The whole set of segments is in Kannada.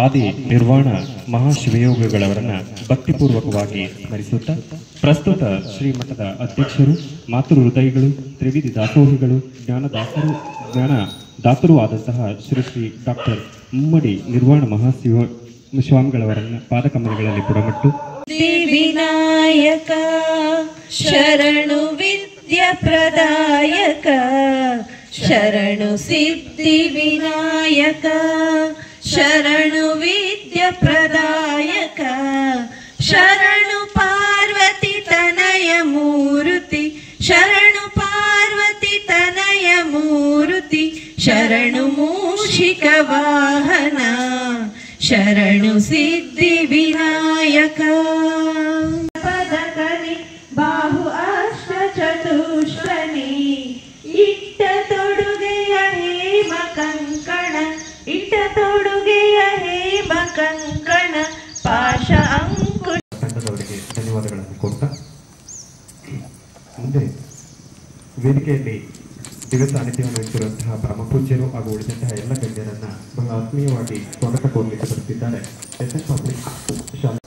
ಆದಿ ನಿರ್ವಾಣ ಮಹಾಶಿವಯೋಗಿಗಳವರನ್ನ ಭಕ್ತಿಪೂರ್ವಕವಾಗಿ ಸ್ಮರಿಸುತ್ತಾ ಪ್ರಸ್ತುತ ಶ್ರೀಮಠದ ಅಧ್ಯಕ್ಷರು, ಮಾತೃ ಹೃದಯಗಳು, ತ್ರಿವಿಧಿ ದಾಸೋಹಿಗಳು, ಜ್ಞಾನ ದಾತರು ಆದಂತಹ ಶ್ರೀ ಡಾಕ್ಟರ್ ಮುಮ್ಮಡಿ ನಿರ್ವಾಣ ಮಹಾಶಿವಸ್ವಾಮಿಗಳವರನ್ನ ಪಾದಕಮಲಗಳಲ್ಲಿ ಬುಡಮಟ್ಟು ವಿನಾಯಕ ಶರಣು ವಿದ್ಯಾ ಪ್ರದಾಯಕ ಶರಣು ಸಿದ್ಧಿ ವಿನಾಯಕ ಶರಣು ವಿದ್ಯಾ ಪ್ರದಾಯಕ ಶರಣು ಪಾರ್ವತಿ ತನಯ ಮೂರುತಿ ಶರಣು ಪಾರ್ವತಿ ತನಯ ಮೂರುತಿ ಶರಣು ಮೂಷಿಕ ವಾಹನ ಶರಣು ಸಿದ್ಧಿ ವಿನಾಯಕ ಪದಕನಿ ಬಾಹು ಅಷ್ಟ ಚತುಷ್ಪನಿ ಇಟ್ಟ ತೊಡುಗೆಯ ಹೇಮ ಕಂಕಣ ಇಟ್ಟ ತೊಡುಗೆಯ ಹೇಮ ಕಂಕಣ ಪಾಶ ಅಂಕು ತಂಡದವರಿಗೆ ಧನ್ಯವಾದಗಳನ್ನು ಕೊಡ್ತಾ ಮುಂದೆ ವೇದಿಕೆಯಲ್ಲಿ ದಿವ್ಯ ಸಾನ್ನಿಧ್ಯವನ್ನು ವಹಿಸಿರುವಂತಹ ಪರಮಪೂಜ್ಯರು ಹಾಗೂ ಉಳಿದಂತಹ ಎಲ್ಲ ಗಣ್ಯರನ್ನ ಬಹಳ ಆತ್ಮೀಯವಾಗಿ ಸ್ವಾಗತ ಕೋರಲಿಕ್ಕೆ ಬರುತ್ತಿದ್ದಾರೆ. ಎಸ್ಎಸ್ ಪಬ್ಲಿಕ್ ಶಾಲೆ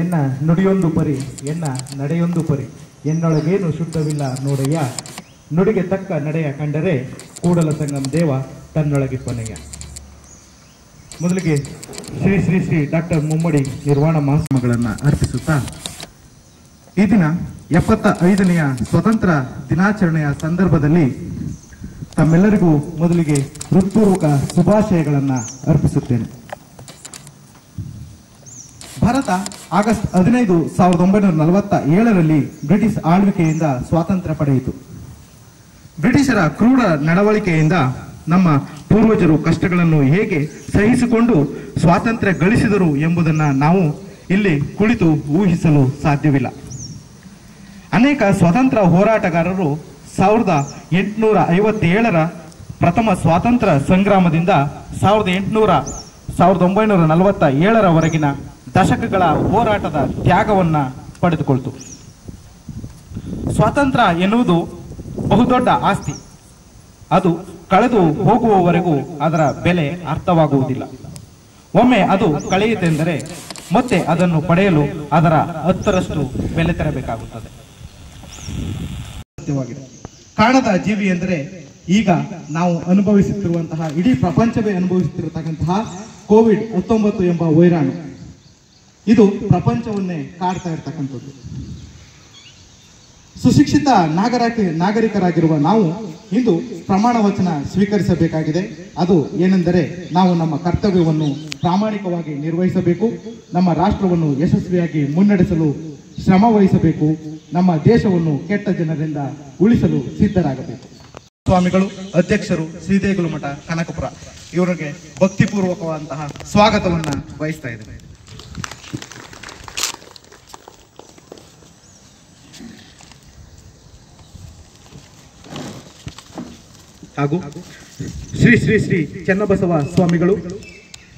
ಎನ್ನ ನುಡಿಯೊಂದು ಪರಿ ಎನ್ನ ನಡೆಯೊಂದು ಪರಿ ಎನ್ನೊಳಗೇನು ಶುದ್ಧವಿಲ್ಲ ನೋಡಯ್ಯ ನುಡಿಗೆ ತಕ್ಕ ನಡೆಯ ಕಂಡರೆ ಕೂಡಲ ಸಂಗಮ ದೇವ ತನ್ನೊಳಗೆ ಕೊನೆಯ. ಮೊದಲಿಗೆ ಶ್ರೀ ಶ್ರೀ ಶ್ರೀ ಡಾಕ್ಟರ್ ಮುಮ್ಮಡಿ ನಿರ್ವಾಣ ಮಹಾಸ್ವಾಮಿಗಳನ್ನು ಅರ್ಪಿಸುತ್ತಾ ಈ ದಿನ 75ನೆಯ ಸ್ವತಂತ್ರ ದಿನಾಚರಣೆಯ ಸಂದರ್ಭದಲ್ಲಿ ತಮ್ಮೆಲ್ಲರಿಗೂ ಮೊದಲಿಗೆ ಹೃತ್ಪೂರ್ವಕ ಶುಭಾಶಯಗಳನ್ನು ಅರ್ಪಿಸುತ್ತೇನೆ. ಭಾರತ ಆಗಸ್ಟ್ 15, 1947ರಲ್ಲಿ ಬ್ರಿಟಿಷ್ ಆಳ್ವಿಕೆಯಿಂದ ಸ್ವಾತಂತ್ರ್ಯ ಪಡೆಯಿತು. ಬ್ರಿಟಿಷರ ಕ್ರೂರ ನಡವಳಿಕೆಯಿಂದ ನಮ್ಮ ಪೂರ್ವಜರು ಕಷ್ಟಗಳನ್ನು ಹೇಗೆ ಸಹಿಸಿಕೊಂಡು ಸ್ವಾತಂತ್ರ್ಯ ಗಳಿಸಿದರು ಎಂಬುದನ್ನು ನಾವು ಇಲ್ಲಿ ಕುಳಿತು ಊಹಿಸಲು ಸಾಧ್ಯವಿಲ್ಲ. ಅನೇಕ ಸ್ವಾತಂತ್ರ್ಯ ಹೋರಾಟಗಾರರು 1857ರ ಪ್ರಥಮ ಸ್ವಾತಂತ್ರ್ಯ ಸಂಗ್ರಾಮದಿಂದ 1947ರವರೆಗಿನ ದಶಕಗಳ ಹೋರಾಟದ ತ್ಯಾಗವನ್ನು ಪಡೆದುಕೊಳ್ತು. ಸ್ವಾತಂತ್ರ್ಯ ಎನ್ನುವುದು ಬಹುದೊಡ್ಡ ಆಸ್ತಿ. ಅದು ಕಳೆದು ಹೋಗುವವರೆಗೂ ಅದರ ಬೆಲೆ ಅರ್ಥವಾಗುವುದಿಲ್ಲ. ಒಮ್ಮೆ ಅದು ಕಳೆಯಿತೆಂದರೆ ಮತ್ತೆ ಅದನ್ನು ಪಡೆಯಲು ಅದರ 10ರಷ್ಟು ಬೆಲೆ ತೆರಬೇಕಾಗುತ್ತದೆ. ಕಾಣದ ಜೀವಿ ಎಂದರೆ ಈಗ ನಾವು ಅನುಭವಿಸುತ್ತಿರುವಂತಹ, ಇಡೀ ಪ್ರಪಂಚವೇ ಅನುಭವಿಸುತ್ತಿರತಕ್ಕಂತಹ ಕೋವಿಡ್-19 ಎಂಬ ವೈರಾಣು. ಇದು ಪ್ರಪಂಚವನ್ನೇ ಕಾಡ್ತಾ ಇರತಕ್ಕಂಥದ್ದು. ಸುಶಿಕ್ಷಿತ ನಾಗರಿಕರಾಗಿರುವ ನಾವು ಇಂದು ಪ್ರಮಾಣ ವಚನ ಸ್ವೀಕರಿಸಬೇಕಾಗಿದೆ. ಅದು ಏನೆಂದರೆ, ನಾವು ನಮ್ಮ ಕರ್ತವ್ಯವನ್ನು ಪ್ರಾಮಾಣಿಕವಾಗಿ ನಿರ್ವಹಿಸಬೇಕು, ನಮ್ಮ ರಾಷ್ಟ್ರವನ್ನು ಯಶಸ್ವಿಯಾಗಿ ಮುನ್ನಡೆಸಲು ಶ್ರಮ ವಹಿಸಬೇಕು, ನಮ್ಮ ದೇಶವನ್ನು ಕೆಟ್ಟ ಜನರಿಂದ ಉಳಿಸಲು ಸಿದ್ಧರಾಗಬೇಕು. ಸ್ವಾಮಿಗಳು, ಅಧ್ಯಕ್ಷರು, ಶ್ರೀದೇಗುಲ ಮಠ ಕನಕಪುರ ಇವರಿಗೆ ಭಕ್ತಿಪೂರ್ವಕವಾದಂತಹ ಸ್ವಾಗತವನ್ನ ವಹಿಸ್ತಾ ಇದ್ದೇವೆ. ಹಾಗೂ ಶ್ರೀ ಶ್ರೀ ಶ್ರೀ ಚನ್ನಬಸವ ಸ್ವಾಮಿಗಳು,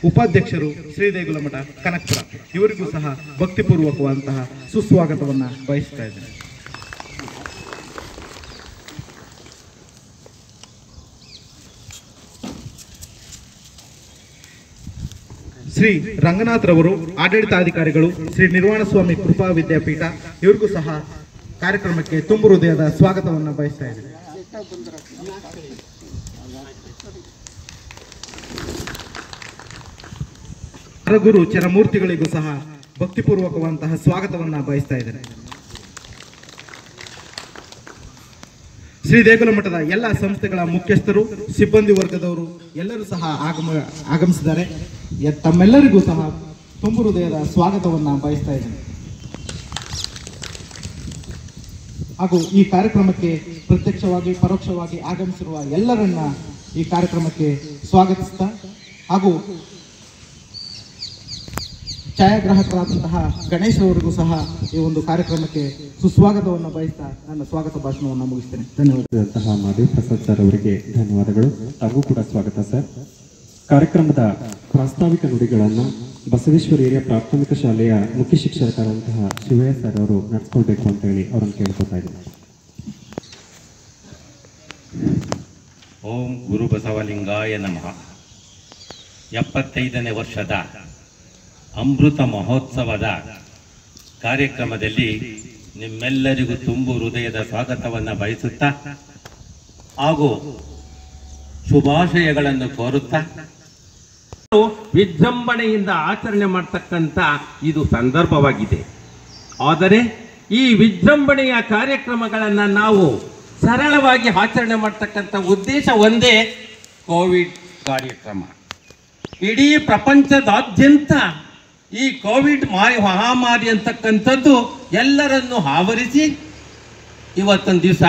ಉಪಾಧ್ಯಕ್ಷರು, ಶ್ರೀದೇಗುಲ ಮಠ ಕನಕಪುರ ಇವರಿಗೂ ಸಹ ಭಕ್ತಿಪೂರ್ವಕವಾದಂತಹ ಸುಸ್ವಾಗತವನ್ನ ಬಯಸ್ತಾ ಇದ್ದೇನೆ. ಶ್ರೀ ರಂಗನಾಥ್ರವರು ಆಡಳಿತಾಧಿಕಾರಿಗಳು, ಶ್ರೀ ನಿರ್ವಾಣ ಸ್ವಾಮಿ ಕೃಪಾ ವಿದ್ಯಾಪೀಠ ಇವರಿಗೂ ಸಹ ಕಾರ್ಯಕ್ರಮಕ್ಕೆ ತುಂಬು ಹೃದಯದ ಸ್ವಾಗತವನ್ನು ಬಯಸ್ತಾ ಇದ್ದೇನೆ. ಗುರು ಚರಮೂರ್ತಿಗಳಿಗೂ ಸಹ ಭಕ್ತಿಪೂರ್ವಕವಂತಹ ಸ್ವಾಗತವನ್ನ ಬಯಸ್ತಾ ಇದ್ದೇನೆ. ಶ್ರೀ ದೇಗುಲ ಮಠದ ಎಲ್ಲ ಸಂಸ್ಥೆಗಳ ಮುಖ್ಯಸ್ಥರು, ಸಿಬ್ಬಂದಿ ವರ್ಗದವರು ಎಲ್ಲರೂ ಸಹ ಆಗಮಿಸಿದ್ದಾರೆ. ತಮ್ಮೆಲ್ಲರಿಗೂ ಸಹ ತುಂಬು ಹೃದಯದ ಸ್ವಾಗತವನ್ನ ಬಯಸ್ತಾ ಇದ್ದೇನೆ. ಹಾಗೂ ಈ ಕಾರ್ಯಕ್ರಮಕ್ಕೆ ಪ್ರತ್ಯಕ್ಷವಾಗಿ ಪರೋಕ್ಷವಾಗಿ ಆಗಮಿಸಿರುವ ಎಲ್ಲರನ್ನ ಈ ಕಾರ್ಯಕ್ರಮಕ್ಕೆ ಸ್ವಾಗತಿಸ್ತಾ, ಹಾಗೂ ಛಾಯಾಗ್ರಾಹಕರಾದಂತಹ ಗಣೇಶ್ ಅವರಿಗೂ ಸಹ ಈ ಒಂದು ಕಾರ್ಯಕ್ರಮಕ್ಕೆ ಸುಸ್ವಾಗತವನ್ನು ಬಯಸ್ತಾ ನನ್ನ ಸ್ವಾಗತ ಭಾಷಣವನ್ನು ಮುಗಿಸ್ತೇನೆ. ಧನ್ಯವಾದದಂತಹ ಮಾದೇವ್ ಪ್ರಸಾದ್ ಸರ್ ಅವರಿಗೆ ಧನ್ಯವಾದಗಳು. ಹಾಗೂ ಕೂಡ ಸ್ವಾಗತ ಸರ್. ಕಾರ್ಯಕ್ರಮದ ಪ್ರಾಸ್ತಾವಿಕ ನುಡಿಗಳನ್ನು ಬಸವೇಶ್ವರ ಹಿರಿಯ ಪ್ರಾಥಮಿಕ ಶಾಲೆಯ ಮುಖ್ಯ ಶಿಕ್ಷಕರಾದಂತಹ ಶಿವಯ್ಯ ಸರ್ ಅವರು ನಡೆಸ್ಕೊಳ್ಬೇಕು ಅಂತ ಹೇಳಿ ಅವರನ್ನು ಕೇಳ್ಕೊತಾ ಇದ್ದೀನಿ. ಓಂ ಗುರು ಬಸವಲಿಂಗಾಯ ನಮಃ. 75ನೇ ವರ್ಷದ ಅಮೃತ ಮಹೋತ್ಸವದ ಕಾರ್ಯಕ್ರಮದಲ್ಲಿ ನಿಮ್ಮೆಲ್ಲರಿಗೂ ತುಂಬು ಹೃದಯದ ಸ್ವಾಗತವನ್ನು ಬಯಸುತ್ತಾ ಹಾಗೂ ಶುಭಾಶಯಗಳನ್ನು ಕೋರುತ್ತಾ, ವಿಜೃಂಭಣೆಯಿಂದ ಆಚರಣೆ ಮಾಡತಕ್ಕಂಥ ಇದು ಸಂದರ್ಭವಾಗಿದೆ. ಆದರೆ ಈ ವಿಜೃಂಭಣೆಯ ಕಾರ್ಯಕ್ರಮಗಳನ್ನು ನಾವು ಸರಳವಾಗಿ ಆಚರಣೆ ಮಾಡ್ತಕ್ಕಂಥ ಉದ್ದೇಶ ಒಂದೇ, ಕೋವಿಡ್ ಕಾರ್ಯಕ್ರಮ. ಇಡೀ ಪ್ರಪಂಚದಾದ್ಯಂತ ಈ ಕೋವಿಡ್ ಮಹಾಮಾರಿ ಅಂತಕ್ಕಂಥದ್ದು ಎಲ್ಲರನ್ನು ಆವರಿಸಿ ಇವತ್ತೊಂದು ದಿವಸ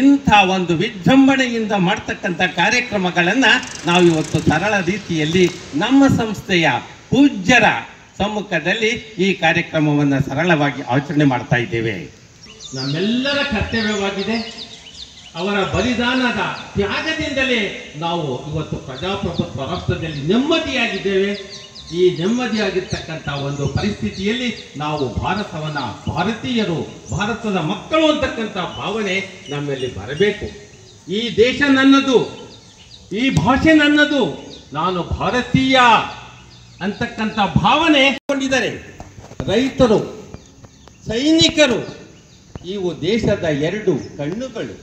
ಇಂಥ ಒಂದು ವಿಜೃಂಭಣೆಯಿಂದ ಮಾಡ್ತಕ್ಕಂಥ ಕಾರ್ಯಕ್ರಮಗಳನ್ನು ನಾವು ಇವತ್ತು ಸರಳ ರೀತಿಯಲ್ಲಿ ನಮ್ಮ ಸಂಸ್ಥೆಯ ಪೂಜ್ಯರ ಸಮ್ಮುಖದಲ್ಲಿ ಈ ಕಾರ್ಯಕ್ರಮವನ್ನು ಸರಳವಾಗಿ ಆಚರಣೆ ಮಾಡ್ತಾ ಇದ್ದೇವೆ. ನಮ್ಮೆಲ್ಲರ ಕರ್ತವ್ಯವಾಗಿದೆ. ಅವರ ಬಲಿದಾನದ ತ್ಯಾಗದಿಂದಲೇ ನಾವು ಇವತ್ತು ಪ್ರಜಾಪ್ರಭುತ್ವ ರಾಷ್ಟ್ರದಲ್ಲಿ ನೆಮ್ಮದಿಯಾಗಿದ್ದೇವೆ. ಈ ನೆಮ್ಮದಿಯಾಗಿರ್ತಕ್ಕಂಥ ಒಂದು ಪರಿಸ್ಥಿತಿಯಲ್ಲಿ ನಾವು ಭಾರತವನ್ನು, ಭಾರತೀಯರು, ಭಾರತದ ಮಕ್ಕಳು ಅಂತಕ್ಕಂಥ ಭಾವನೆ ನಮ್ಮಲ್ಲಿ ಬರಬೇಕು. ಈ ದೇಶ ನನ್ನದು, ಈ ಭಾಷೆ ನನ್ನದು, ನಾನು ಭಾರತೀಯ ಅಂತಕ್ಕಂಥ ಭಾವನೆ ಕೊಂಡಿದ್ದಾರೆ. ರೈತರು, ಸೈನಿಕರು ಇವು ದೇಶದ ಎರಡು ಕಣ್ಣುಗಳು.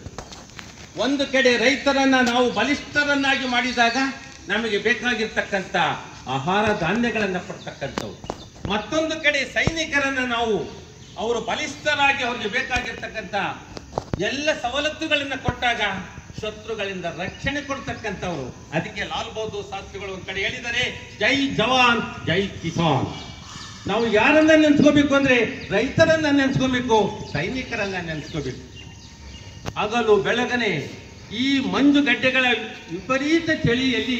ಒಂದು ಕಡೆ ರೈತರನ್ನ ನಾವು ಬಲಿಷ್ಠರನ್ನಾಗಿ ಮಾಡಿದಾಗ ನಮಗೆ ಬೇಕಾಗಿರ್ತಕ್ಕಂಥ ಆಹಾರ ಧಾನ್ಯಗಳನ್ನು ಕೊಡ್ತಕ್ಕಂಥವು, ಮತ್ತೊಂದು ಕಡೆ ಸೈನಿಕರನ್ನ ನಾವು ಅವರು ಬಲಿಷ್ಠರಾಗಿ ಅವ್ರಿಗೆ ಬೇಕಾಗಿರ್ತಕ್ಕಂಥ ಎಲ್ಲ ಸವಲತ್ತುಗಳನ್ನು ಕೊಟ್ಟಾಗ ಶತ್ರುಗಳಿಂದ ರಕ್ಷಣೆ ಕೊಡ್ತಕ್ಕಂಥವ್ರು. ಅದಕ್ಕೆ ಲಾಲ್ ಬಹದ್ದೂರ್ ಶಾಸ್ತ್ರಿಗಳು ಒಂದು ಕಡೆ ಹೇಳಿದರೆ, ಜೈ ಜವಾನ್ ಜೈ ಕಿಸಾನ್. ನಾವು ಯಾರನ್ನ ನೆನೆಸ್ಕೋಬೇಕು ಅಂದ್ರೆ ರೈತರನ್ನ ನೆನೆಸ್ಕೋಬೇಕು, ಸೈನಿಕರನ್ನ ನೆನೆಸ್ಕೋಬೇಕು. ಹಗಲು ಬೆಳಗನೆ ಈ ಮಂಜುಗಡ್ಡೆಗಳ ವಿಪರೀತ ಚಳಿಯಲ್ಲಿ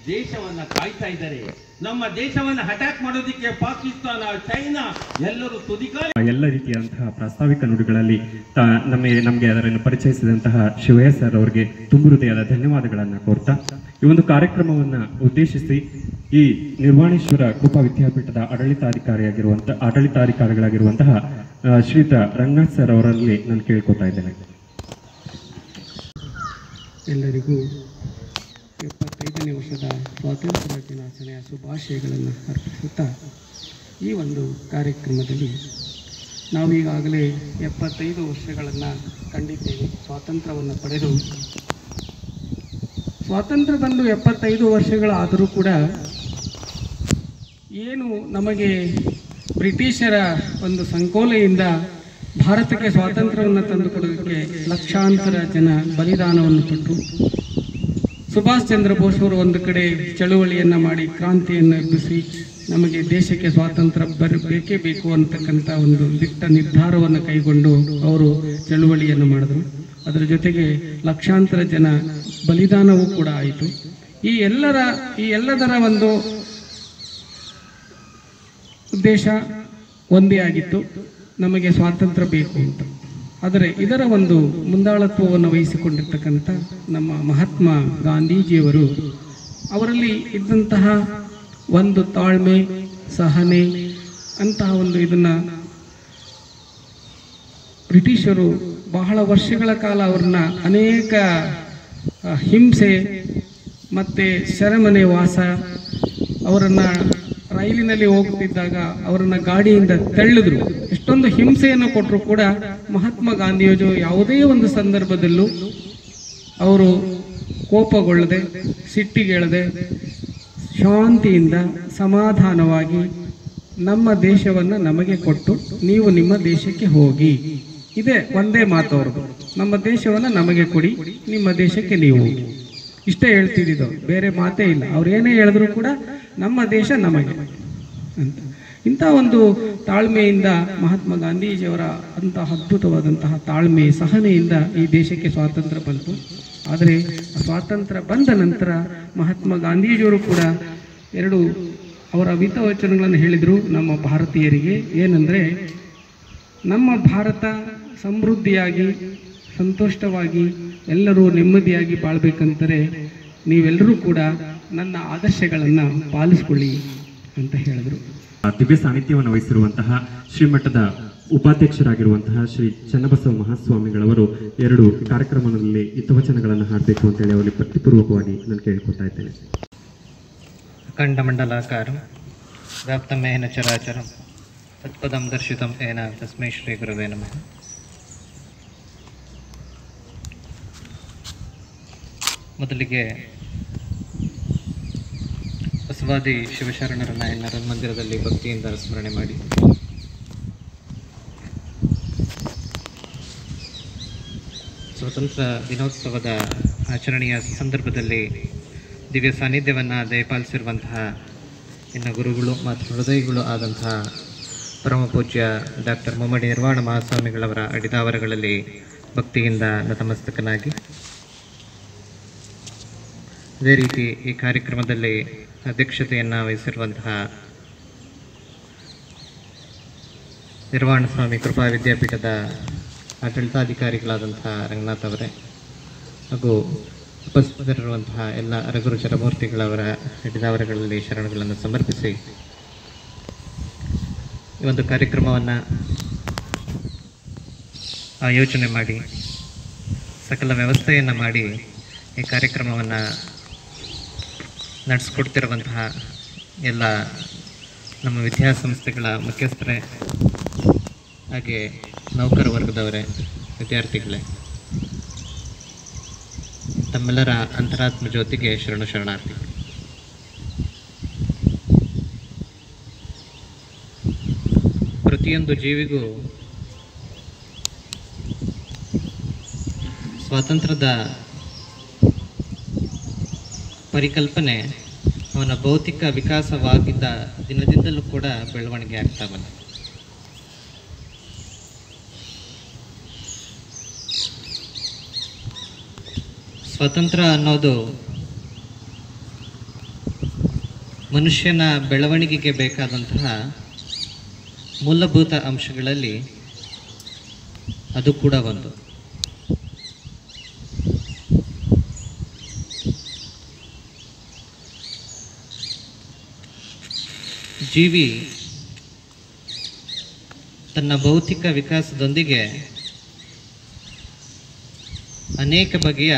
ದೇಶವನ್ನ ಕಾಯ್ತಾ ಇದ್ದಾರೆ. ನಮ್ಮ ದೇಶವನ್ನು ಅಟ್ಯಾಕ್ ಮಾಡೋದಕ್ಕೆ ಪಾಕಿಸ್ತಾನ, ಚೈನಾ ಎಲ್ಲರೂ ತುದಿಗಾಲ. ಎಲ್ಲ ರೀತಿಯಾದಂತಹ ಪ್ರಾಸ್ತಾವಿಕ ನುಡಿಗಳಲ್ಲಿ ನಮಗೆ ಅದನ್ನು ಪರಿಚಯಿಸಿದಂತಹ ಶಿವಯ್ಯ ಸರ್ ಅವರಿಗೆ ತುಂಬು ಹೃದಯದ ಧನ್ಯವಾದಗಳನ್ನು ಕೋರ್ತಾ, ಈ ಒಂದು ಕಾರ್ಯಕ್ರಮವನ್ನು ಉದ್ದೇಶಿಸಿ ಈ ನಿರ್ವಾಣೇಶ್ವರ ಕೃಪಾ ವಿದ್ಯಾಪೀಠದ ಆಡಳಿತಾಧಿಕಾರಿಗಳಾಗಿರುವಂತಹ ಶ್ರೀಯುತ ರಂಗನಾಥ್ ಸರ್ ಅವರಲ್ಲಿ ನಾನು ಕೇಳ್ಕೊತಾ ಇದ್ದೇನೆ. ಎಲ್ಲರಿಗೂ 75 75ನೇ ವರ್ಷದ ಸ್ವಾತಂತ್ರ್ಯ ದಿನಾಚರಣೆಯ ಶುಭಾಶಯಗಳನ್ನು ಅರ್ಪಿಸುತ್ತಾ ಈ ಒಂದು ಕಾರ್ಯಕ್ರಮದಲ್ಲಿ ನಾವೀಗಾಗಲೇ 75 ವರ್ಷಗಳನ್ನು ಕಂಡಿದ್ದೇವೆ. ಸ್ವಾತಂತ್ರ್ಯವನ್ನು ಪಡೆದು ಸ್ವಾತಂತ್ರ್ಯ ಬಂದು 75 ವರ್ಷಗಳಾದರೂ ಕೂಡ ಏನು ನಮಗೆ ಬ್ರಿಟಿಷರ ಒಂದು ಸಂಕೋಲೆಯಿಂದ ಭಾರತಕ್ಕೆ ಸ್ವಾತಂತ್ರ್ಯವನ್ನು ತಂದುಕೊಡೋದಕ್ಕೆ ಲಕ್ಷಾಂತರ ಜನ ಬಲಿದಾನವನ್ನು ಕೊಟ್ಟು ಸುಭಾಷ್ ಚಂದ್ರ ಬೋಸ್ ಅವರು ಒಂದು ಕಡೆ ಚಳುವಳಿಯನ್ನು ಮಾಡಿ ಕ್ರಾಂತಿಯನ್ನು ಎಬ್ಬಿಸಿ ನಮಗೆ ದೇಶಕ್ಕೆ ಸ್ವಾತಂತ್ರ್ಯ ಬೇಕೇ ಬೇಕು ಅಂತಕ್ಕಂಥ ಒಂದು ದಿಟ್ಟ ನಿರ್ಧಾರವನ್ನು ಕೈಗೊಂಡು ಅವರು ಚಳುವಳಿಯನ್ನು ಮಾಡಿದರು. ಅದರ ಜೊತೆಗೆ ಲಕ್ಷಾಂತರ ಜನ ಬಲಿದಾನವೂ ಕೂಡ ಆಯಿತು. ಈ ಎಲ್ಲದರ ಒಂದು ಉದ್ದೇಶ ಒಂದೇ ಆಗಿತ್ತು, ನಮಗೆ ಸ್ವಾತಂತ್ರ್ಯ ಬೇಕು ಅಂತ. ಆದರೆ ಇದರ ಒಂದು ಮುಂದಾಳತ್ವವನ್ನು ವಹಿಸಿಕೊಂಡಿರ್ತಕ್ಕಂಥ ನಮ್ಮ ಮಹಾತ್ಮ ಗಾಂಧೀಜಿಯವರು ಅವರಲ್ಲಿ ಇದ್ದಂತಹ ಒಂದು ತಾಳ್ಮೆ, ಸಹನೆ ಅಂತಹ ಒಂದು ಇದನ್ನು ಬ್ರಿಟಿಷರು ಬಹಳ ವರ್ಷಗಳ ಕಾಲ ಅವ್ರನ್ನ ಅನೇಕ ಹಿಂಸೆ ಮತ್ತು ಸೆರೆಮನೆ ವಾಸ, ಅವರನ್ನು ರೈಲಿನಲ್ಲಿ ಹೋಗುತ್ತಿದ್ದಾಗ ಅವರನ್ನು ಗಾಡಿಯಿಂದ ತಳ್ಳಿದ್ರು, ಎಷ್ಟೊಂದು ಹಿಂಸೆಯನ್ನು ಕೊಟ್ಟರು ಕೂಡ ಮಹಾತ್ಮ ಗಾಂಧಿಯವರು ಯಾವುದೇ ಒಂದು ಸಂದರ್ಭದಲ್ಲೂ ಅವರು ಕೋಪಗೊಳ್ಳದೆ, ಸಿಟ್ಟಿಗೆಳದೆ, ಶಾಂತಿಯಿಂದ ಸಮಾಧಾನವಾಗಿ ನಮ್ಮ ದೇಶವನ್ನು ನಮಗೆ ಕೊಟ್ಟು ನೀವು ನಿಮ್ಮ ದೇಶಕ್ಕೆ ಹೋಗಿ, ಇದೇ ಒಂದೇ ಮಾತು ಅವ್ರದ್ದು, ನಮ್ಮ ದೇಶವನ್ನು ನಮಗೆ ಕೊಡಿ, ನಿಮ್ಮ ದೇಶಕ್ಕೆ ನೀವು ಹೋಗಿ, ಇಷ್ಟೇ ಹೇಳ್ತಿದ್ದಿದ್ದು, ಬೇರೆ ಮಾತೇ ಇಲ್ಲ. ಅವ್ರು ಏನೇ ಹೇಳಿದ್ರು ಕೂಡ ನಮ್ಮ ದೇಶ ನಮಗೆ ಅಂತ. ಇಂಥ ಒಂದು ತಾಳ್ಮೆಯಿಂದ ಮಹಾತ್ಮ ಗಾಂಧೀಜಿಯವರ ಅಂತಹ ಅದ್ಭುತವಾದಂತಹ ತಾಳ್ಮೆ, ಸಹನೆಯಿಂದ ಈ ದೇಶಕ್ಕೆ ಸ್ವಾತಂತ್ರ್ಯ ಬಂತು. ಆದರೆ ಸ್ವಾತಂತ್ರ್ಯ ಬಂದ ನಂತರ ಮಹಾತ್ಮ ಗಾಂಧೀಜಿಯವರು ಕೂಡ ಎರಡು ಅವರ ಹಿತವಚನಗಳನ್ನು ಹೇಳಿದರು ನಮ್ಮ ಭಾರತೀಯರಿಗೆ. ಏನಂದರೆ, ನಮ್ಮ ಭಾರತ ಸಮೃದ್ಧಿಯಾಗಿ ಸಂತೋಷವಾಗಿ ಎಲ್ಲರೂ ನೆಮ್ಮದಿಯಾಗಿ ಬಾಳ್ಬೇಕಂದರೆ ನೀವೆಲ್ಲರೂ ಕೂಡ ನನ್ನ ಆದರ್ಶಗಳನ್ನು ಪಾಲಿಸ್ಕೊಳ್ಳಿ ಅಂತ ಹೇಳಿದರು. ದಿವ್ಯ ಸಾನ್ನಿಧ್ಯವನ್ನು ವಹಿಸಿರುವಂತಹ ಶ್ರೀಮಠದ ಉಪಾಧ್ಯಕ್ಷರಾಗಿರುವಂತಹ ಶ್ರೀ ಚನ್ನಬಸವ ಮಹಾಸ್ವಾಮಿಗಳವರು ಎರಡು ಕಾರ್ಯಕ್ರಮದಲ್ಲಿ ಹಿತವಚನಗಳನ್ನು ಹಾಡಬೇಕು ಅಂತೇಳಿ ಅವರಲ್ಲಿ ಭಕ್ತಿಪೂರ್ವಕವಾಗಿ ನಾನು ಕೇಳಿಕೊಳ್ತಾ ಇದ್ದೇನೆ. ಅಖಂಡಮಂಡಲಾಕಾರಂ ವ್ಯಾಪ್ತಮೇನ ಚರಾಚರಂ ತತ್ಪದಂ ದರ್ಶಿತಂ ಏನ ತಸ್ಮೈ ಶ್ರೀ ಗುರವೇ ನಮಃ. ಮೊದಲಿಗೆ ಬಸವಾದಿ ಶಿವಶರಣರನ್ನ ಎಲ್ಲರ ಮಂದಿರದಲ್ಲಿ ಭಕ್ತಿಯಿಂದ ಸ್ಮರಣೆ ಮಾಡಿ ಸ್ವಾತಂತ್ರ್ಯ ದಿನೋತ್ಸವದ ಆಚರಣೆಯ ಸಂದರ್ಭದಲ್ಲಿ ದಿವ್ಯ ಸಾನ್ನಿಧ್ಯವನ್ನು ದಯಪಾಲಿಸಿರುವಂತಹ ಇನ್ನು ಗುರುಗಳು ಮತ್ತು ಹೃದಯಗಳು ಆದಂತಹ ಪರಮ ಪೂಜ್ಯ ಡಾಕ್ಟರ್ ಮುಮ್ಮಡಿ ನಿರ್ವಾಣ ಮಹಾಸ್ವಾಮಿಗಳವರ ಅಡಿದಾವರಗಳಲ್ಲಿ ಭಕ್ತಿಯಿಂದ ನತಮಸ್ತಕನಾಗಿ, ಅದೇ ರೀತಿ ಈ ಕಾರ್ಯಕ್ರಮದಲ್ಲಿ ಅಧ್ಯಕ್ಷತೆಯನ್ನು ವಹಿಸಿರುವಂತಹ ನಿರ್ವಾಣ ಸ್ವಾಮಿ ಕೃಪಾ ವಿದ್ಯಾಪೀಠದ ಆಡಳಿತಾಧಿಕಾರಿಗಳಾದಂತಹ ರಂಗನಾಥ್ ಅವರೇ ಹಾಗೂ ಉಪಸ್ಥಿತರಿರುವಂತಹ ಎಲ್ಲ ಅರಗುರು ಚರಮೂರ್ತಿಗಳವರ ಹಿಡಿದಾವರಗಳಲ್ಲಿ ಶರಣಗಳನ್ನು ಸಮರ್ಪಿಸಿ ಈ ಒಂದು ಕಾರ್ಯಕ್ರಮವನ್ನು ಆಯೋಜನೆ ಮಾಡಿ ಸಕಲ ವ್ಯವಸ್ಥೆಯನ್ನು ಮಾಡಿ ಈ ಕಾರ್ಯಕ್ರಮವನ್ನು ನಡೆಸ್ಕೊಡ್ತಿರುವಂತಹ ಎಲ್ಲ ನಮ್ಮ ವಿದ್ಯಾಸಂಸ್ಥೆಗಳ ಮುಖ್ಯಸ್ಥರೇ ಹಾಗೆ ನೌಕರ ವರ್ಗದವರೇ, ವಿದ್ಯಾರ್ಥಿಗಳೇ, ತಮ್ಮೆಲ್ಲರ ಅಂತರಾತ್ಮ ಜ್ಯೋತಿಗೆ ಶರಣಾರ್ಥಿ. ಪ್ರತಿಯೊಂದು ಜೀವಿಗೂ ಸ್ವಾತಂತ್ರ್ಯದ ಪರಿಕಲ್ಪನೆ ಅವನ ಭೌತಿಕ ವಿಕಾಸವಾಗಿದ್ದ ದಿನದಿಂದಲೂ ಕೂಡ ಬೆಳವಣಿಗೆ ಆಗ್ತಾ ಬಂದ. ಸ್ವಾತಂತ್ರ್ಯ ಅನ್ನೋದು ಮನುಷ್ಯನ ಬೆಳವಣಿಗೆಗೆ ಬೇಕಾದಂತಹ ಮೂಲಭೂತ ಅಂಶಗಳಲ್ಲಿ ಅದು ಕೂಡ ಒಂದು. ಜೀವಿ ತನ್ನ ಭೌತಿಕ ವಿಕಾಸದೊಂದಿಗೆ ಅನೇಕ ಬಗೆಯ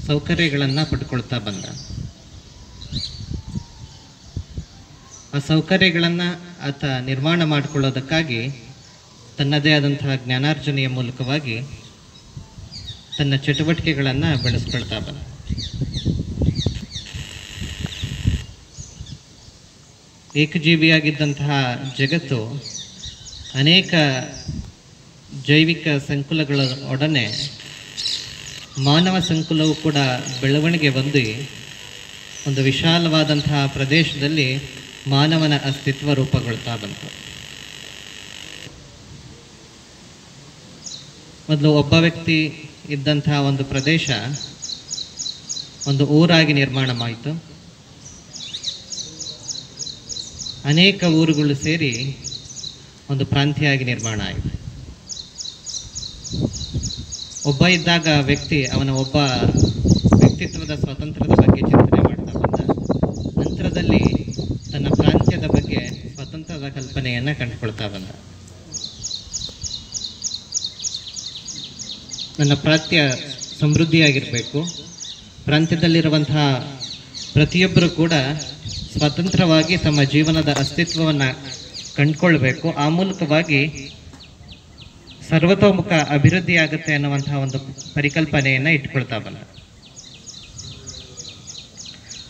ಸೌಕರ್ಯಗಳನ್ನು ಪಡ್ಕೊಳ್ತಾ ಬಂದ. ಆ ಸೌಕರ್ಯಗಳನ್ನು ಆತ ನಿರ್ಮಾಣ ಮಾಡಿಕೊಳ್ಳೋದಕ್ಕಾಗಿ ತನ್ನದೇ ಆದಂತಹ ಜ್ಞಾನಾರ್ಜನೆಯ ಮೂಲಕವಾಗಿ ತನ್ನ ಚಟುವಟಿಕೆಗಳನ್ನು ಬೆಳೆಸ್ಕೊಳ್ತಾ ಬಂದ. ಏಕಜೀವಿಯಾಗಿದ್ದಂತಹ ಜಗತ್ತು ಅನೇಕ ಜೈವಿಕ ಸಂಕುಲಗಳ ಒಡನೆ ಮಾನವ ಸಂಕುಲವು ಕೂಡ ಬೆಳವಣಿಗೆ ಹೊಂದಿ ಒಂದು ವಿಶಾಲವಾದಂತಹ ಪ್ರದೇಶದಲ್ಲಿ ಮಾನವನ ಅಸ್ತಿತ್ವ ರೂಪುಗೊಳ್ತಾ ಬಂತು. ಮೊದಲು ಒಬ್ಬ ವ್ಯಕ್ತಿ ಇದ್ದಂತಹ ಒಂದು ಪ್ರದೇಶ ಒಂದು ಊರಾಗಿ ನಿರ್ಮಾಣವಾಯಿತು. ಅನೇಕ ಊರುಗಳು ಸೇರಿ ಒಂದು ಪ್ರಾಂತ್ಯವಾಗಿ ನಿರ್ಮಾಣ ಆಯಿತು. ಒಬ್ಬ ಇದ್ದಾಗ ವ್ಯಕ್ತಿ ಅವನ ಒಬ್ಬ ವ್ಯಕ್ತಿತ್ವದ ಸ್ವಾತಂತ್ರ್ಯದ ಬಗ್ಗೆ ಚಿಂತನೆ ಮಾಡ್ತಾ ಬಂದ. ನಂತರದಲ್ಲಿ ತನ್ನ ಪ್ರಾಂತ್ಯದ ಬಗ್ಗೆ ಸ್ವತಂತ್ರದ ಕಲ್ಪನೆಯನ್ನು ಕಂಡುಕೊಳ್ತಾ ಬಂದ. ನನ್ನ ಪ್ರಾಂತ್ಯ ಸಮೃದ್ಧಿಯಾಗಿರಬೇಕು, ಪ್ರಾಂತ್ಯದಲ್ಲಿರುವಂತಹ ಪ್ರತಿಯೊಬ್ಬರು ಕೂಡ ಸ್ವತಂತ್ರವಾಗಿ ತಮ್ಮ ಜೀವನದ ಅಸ್ತಿತ್ವವನ್ನು ಕಂಡುಕೊಳ್ಬೇಕು, ಆ ಮೂಲಕವಾಗಿ ಸರ್ವತೋಮುಖ ಅಭಿವೃದ್ಧಿ ಆಗುತ್ತೆ ಅನ್ನುವಂತಹ ಒಂದು ಪರಿಕಲ್ಪನೆಯನ್ನು ಇಟ್ಕೊಳ್ತಾ ಬಂದ.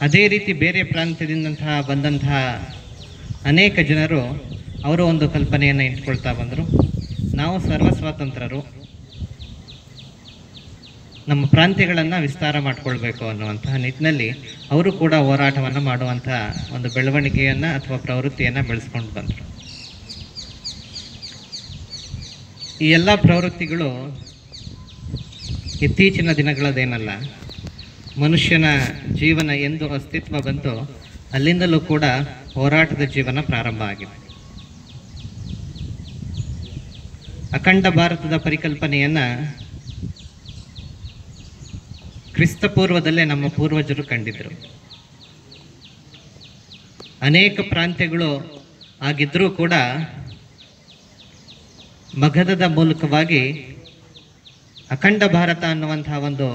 ಅದೇ ರೀತಿ ಬೇರೆ ಪ್ರಾಂತ್ಯದಿಂದ ಬಂದಂತಹ ಅನೇಕ ಜನರು ಅವರು ಒಂದು ಕಲ್ಪನೆಯನ್ನು ಇಟ್ಕೊಳ್ತಾ ಬಂದರು. ನಾವು ಸರ್ವ ಸ್ವಾತಂತ್ರ್ಯರು, ನಮ್ಮ ಪ್ರಾಂತ್ಯಗಳನ್ನು ವಿಸ್ತಾರ ಮಾಡಿಕೊಳ್ಬೇಕು ಅನ್ನುವಂತಹ ನಿಟ್ಟಿನಲ್ಲಿ ಅವರು ಕೂಡ ಹೋರಾಟವನ್ನು ಮಾಡುವಂತಹ ಒಂದು ಬೆಳವಣಿಗೆಯನ್ನು ಅಥವಾ ಪ್ರವೃತ್ತಿಯನ್ನು ಬೆಳೆಸ್ಕೊಂಡು ಬಂದರು. ಈ ಎಲ್ಲ ಪ್ರವೃತ್ತಿಗಳು ಇತ್ತೀಚಿನ ದಿನಗಳದೇನಲ್ಲ. ಮನುಷ್ಯನ ಜೀವನ ಎಂದು ಅಸ್ತಿತ್ವ ಬಂತು ಅಲ್ಲಿಂದಲೂ ಕೂಡ ಹೋರಾಟದ ಜೀವನ ಪ್ರಾರಂಭ ಆಗಿದೆ. ಅಖಂಡ ಭಾರತದ ಪರಿಕಲ್ಪನೆಯನ್ನು ಕ್ರಿಸ್ತಪೂರ್ವದಲ್ಲೇ ನಮ್ಮ ಪೂರ್ವಜರು ಕಂಡಿದ್ದರು. ಅನೇಕ ಪ್ರಾಂತ್ಯಗಳು ಆಗಿದ್ದರೂ ಕೂಡ ಮಗಧದ ಮೂಲಕವಾಗಿ ಅಖಂಡ ಭಾರತ ಅನ್ನುವಂತಹ ಒಂದು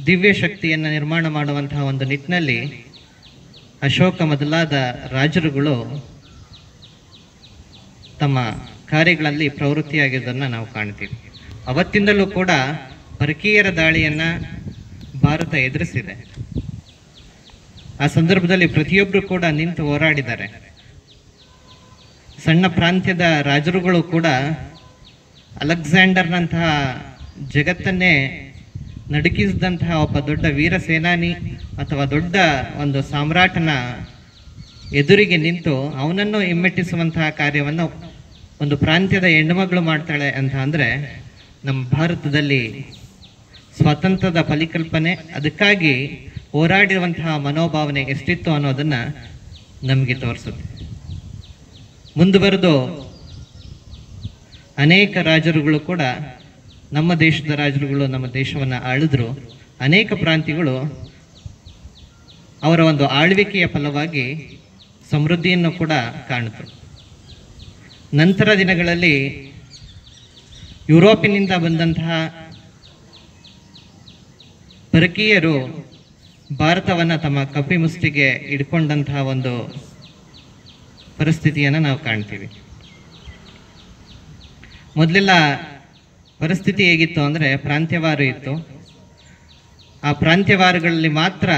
ದಿವ್ಯ ಶಕ್ತಿಯನ್ನು ನಿರ್ಮಾಣ ಮಾಡುವಂತಹ ಒಂದು ನಿಟ್ಟಿನಲ್ಲಿ ಅಶೋಕ ಮೊದಲಾದ ರಾಜರುಗಳು ತಮ್ಮ ಕಾರ್ಯಗಳಲ್ಲಿ ಪ್ರವೃತ್ತಿಯಾಗಿದ್ದನ್ನು ನಾವು ಕಾಣ್ತೀವಿ. ಅವತ್ತಿಂದಲೂ ಕೂಡ ಪರಕೀಯರ ದಾಳಿಯನ್ನು ಭಾರತ ಎದುರಿಸಿದೆ. ಆ ಸಂದರ್ಭದಲ್ಲಿ ಪ್ರತಿಯೊಬ್ಬರು ಕೂಡ ನಿಂತು ಹೋರಾಡಿದ್ದಾರೆ. ಸಣ್ಣ ಪ್ರಾಂತ್ಯದ ರಾಜರುಗಳು ಕೂಡ ಅಲೆಕ್ಸಾಂಡರ್ನಂತಹ ಜಗತ್ತನ್ನೇ ನಡುಕಿಸಿದಂತಹ ಒಬ್ಬ ದೊಡ್ಡ ವೀರ ಸೇನಾನಿ ಅಥವಾ ದೊಡ್ಡ ಒಂದು ಸಾಮ್ರಾಟನ ಎದುರಿಗೆ ನಿಂತು ಅವನನ್ನು ಹಿಮ್ಮೆಟ್ಟಿಸುವಂತಹ ಕಾರ್ಯವನ್ನು ಒಂದು ಪ್ರಾಂತ್ಯದ ಹೆಣ್ಣುಮಗಳು ಮಾಡ್ತಾಳೆ ಅಂತ ಅಂದರೆ ನಮ್ಮ ಭಾರತದಲ್ಲಿ ಸ್ವಾತಂತ್ರ್ಯದ ಪರಿಕಲ್ಪನೆ, ಅದಕ್ಕಾಗಿ ಹೋರಾಡಿರುವಂತಹ ಮನೋಭಾವನೆ ಎಷ್ಟಿತ್ತು ಅನ್ನೋದನ್ನು ನಮಗೆ ತೋರಿಸುತ್ತೆ. ಮುಂದುವರೆದು ಅನೇಕ ರಾಜರುಗಳು ಕೂಡ ನಮ್ಮ ದೇಶದ ರಾಜರುಗಳು ನಮ್ಮ ದೇಶವನ್ನು ಆಳಿದ್ರು. ಅನೇಕ ಪ್ರಾಂತ್ಯಗಳು ಅವರ ಒಂದು ಆಳ್ವಿಕೆಯ ಫಲವಾಗಿ ಸಮೃದ್ಧಿಯನ್ನು ಕೂಡ ಕಾಣಿತು. ನಂತರ ದಿನಗಳಲ್ಲಿ ಯುರೋಪಿನಿಂದ ಬಂದಂತಹ ಪರಕೀಯರು ಭಾರತವನ್ನು ತಮ್ಮ ಕಪಿಮುಷ್ಟಿಗೆ ಇಟ್ಕೊಂಡಂತಹ ಒಂದು ಪರಿಸ್ಥಿತಿಯನ್ನು ನಾವು ಕಾಣ್ತೀವಿ. ಮೊದಲೆಲ್ಲ ಪರಿಸ್ಥಿತಿ ಹೇಗಿತ್ತು ಅಂದರೆ ಪ್ರಾಂತ್ಯವಾರು ಇತ್ತು. ಆ ಪ್ರಾಂತ್ಯವಾರಗಳಲ್ಲಿ ಮಾತ್ರ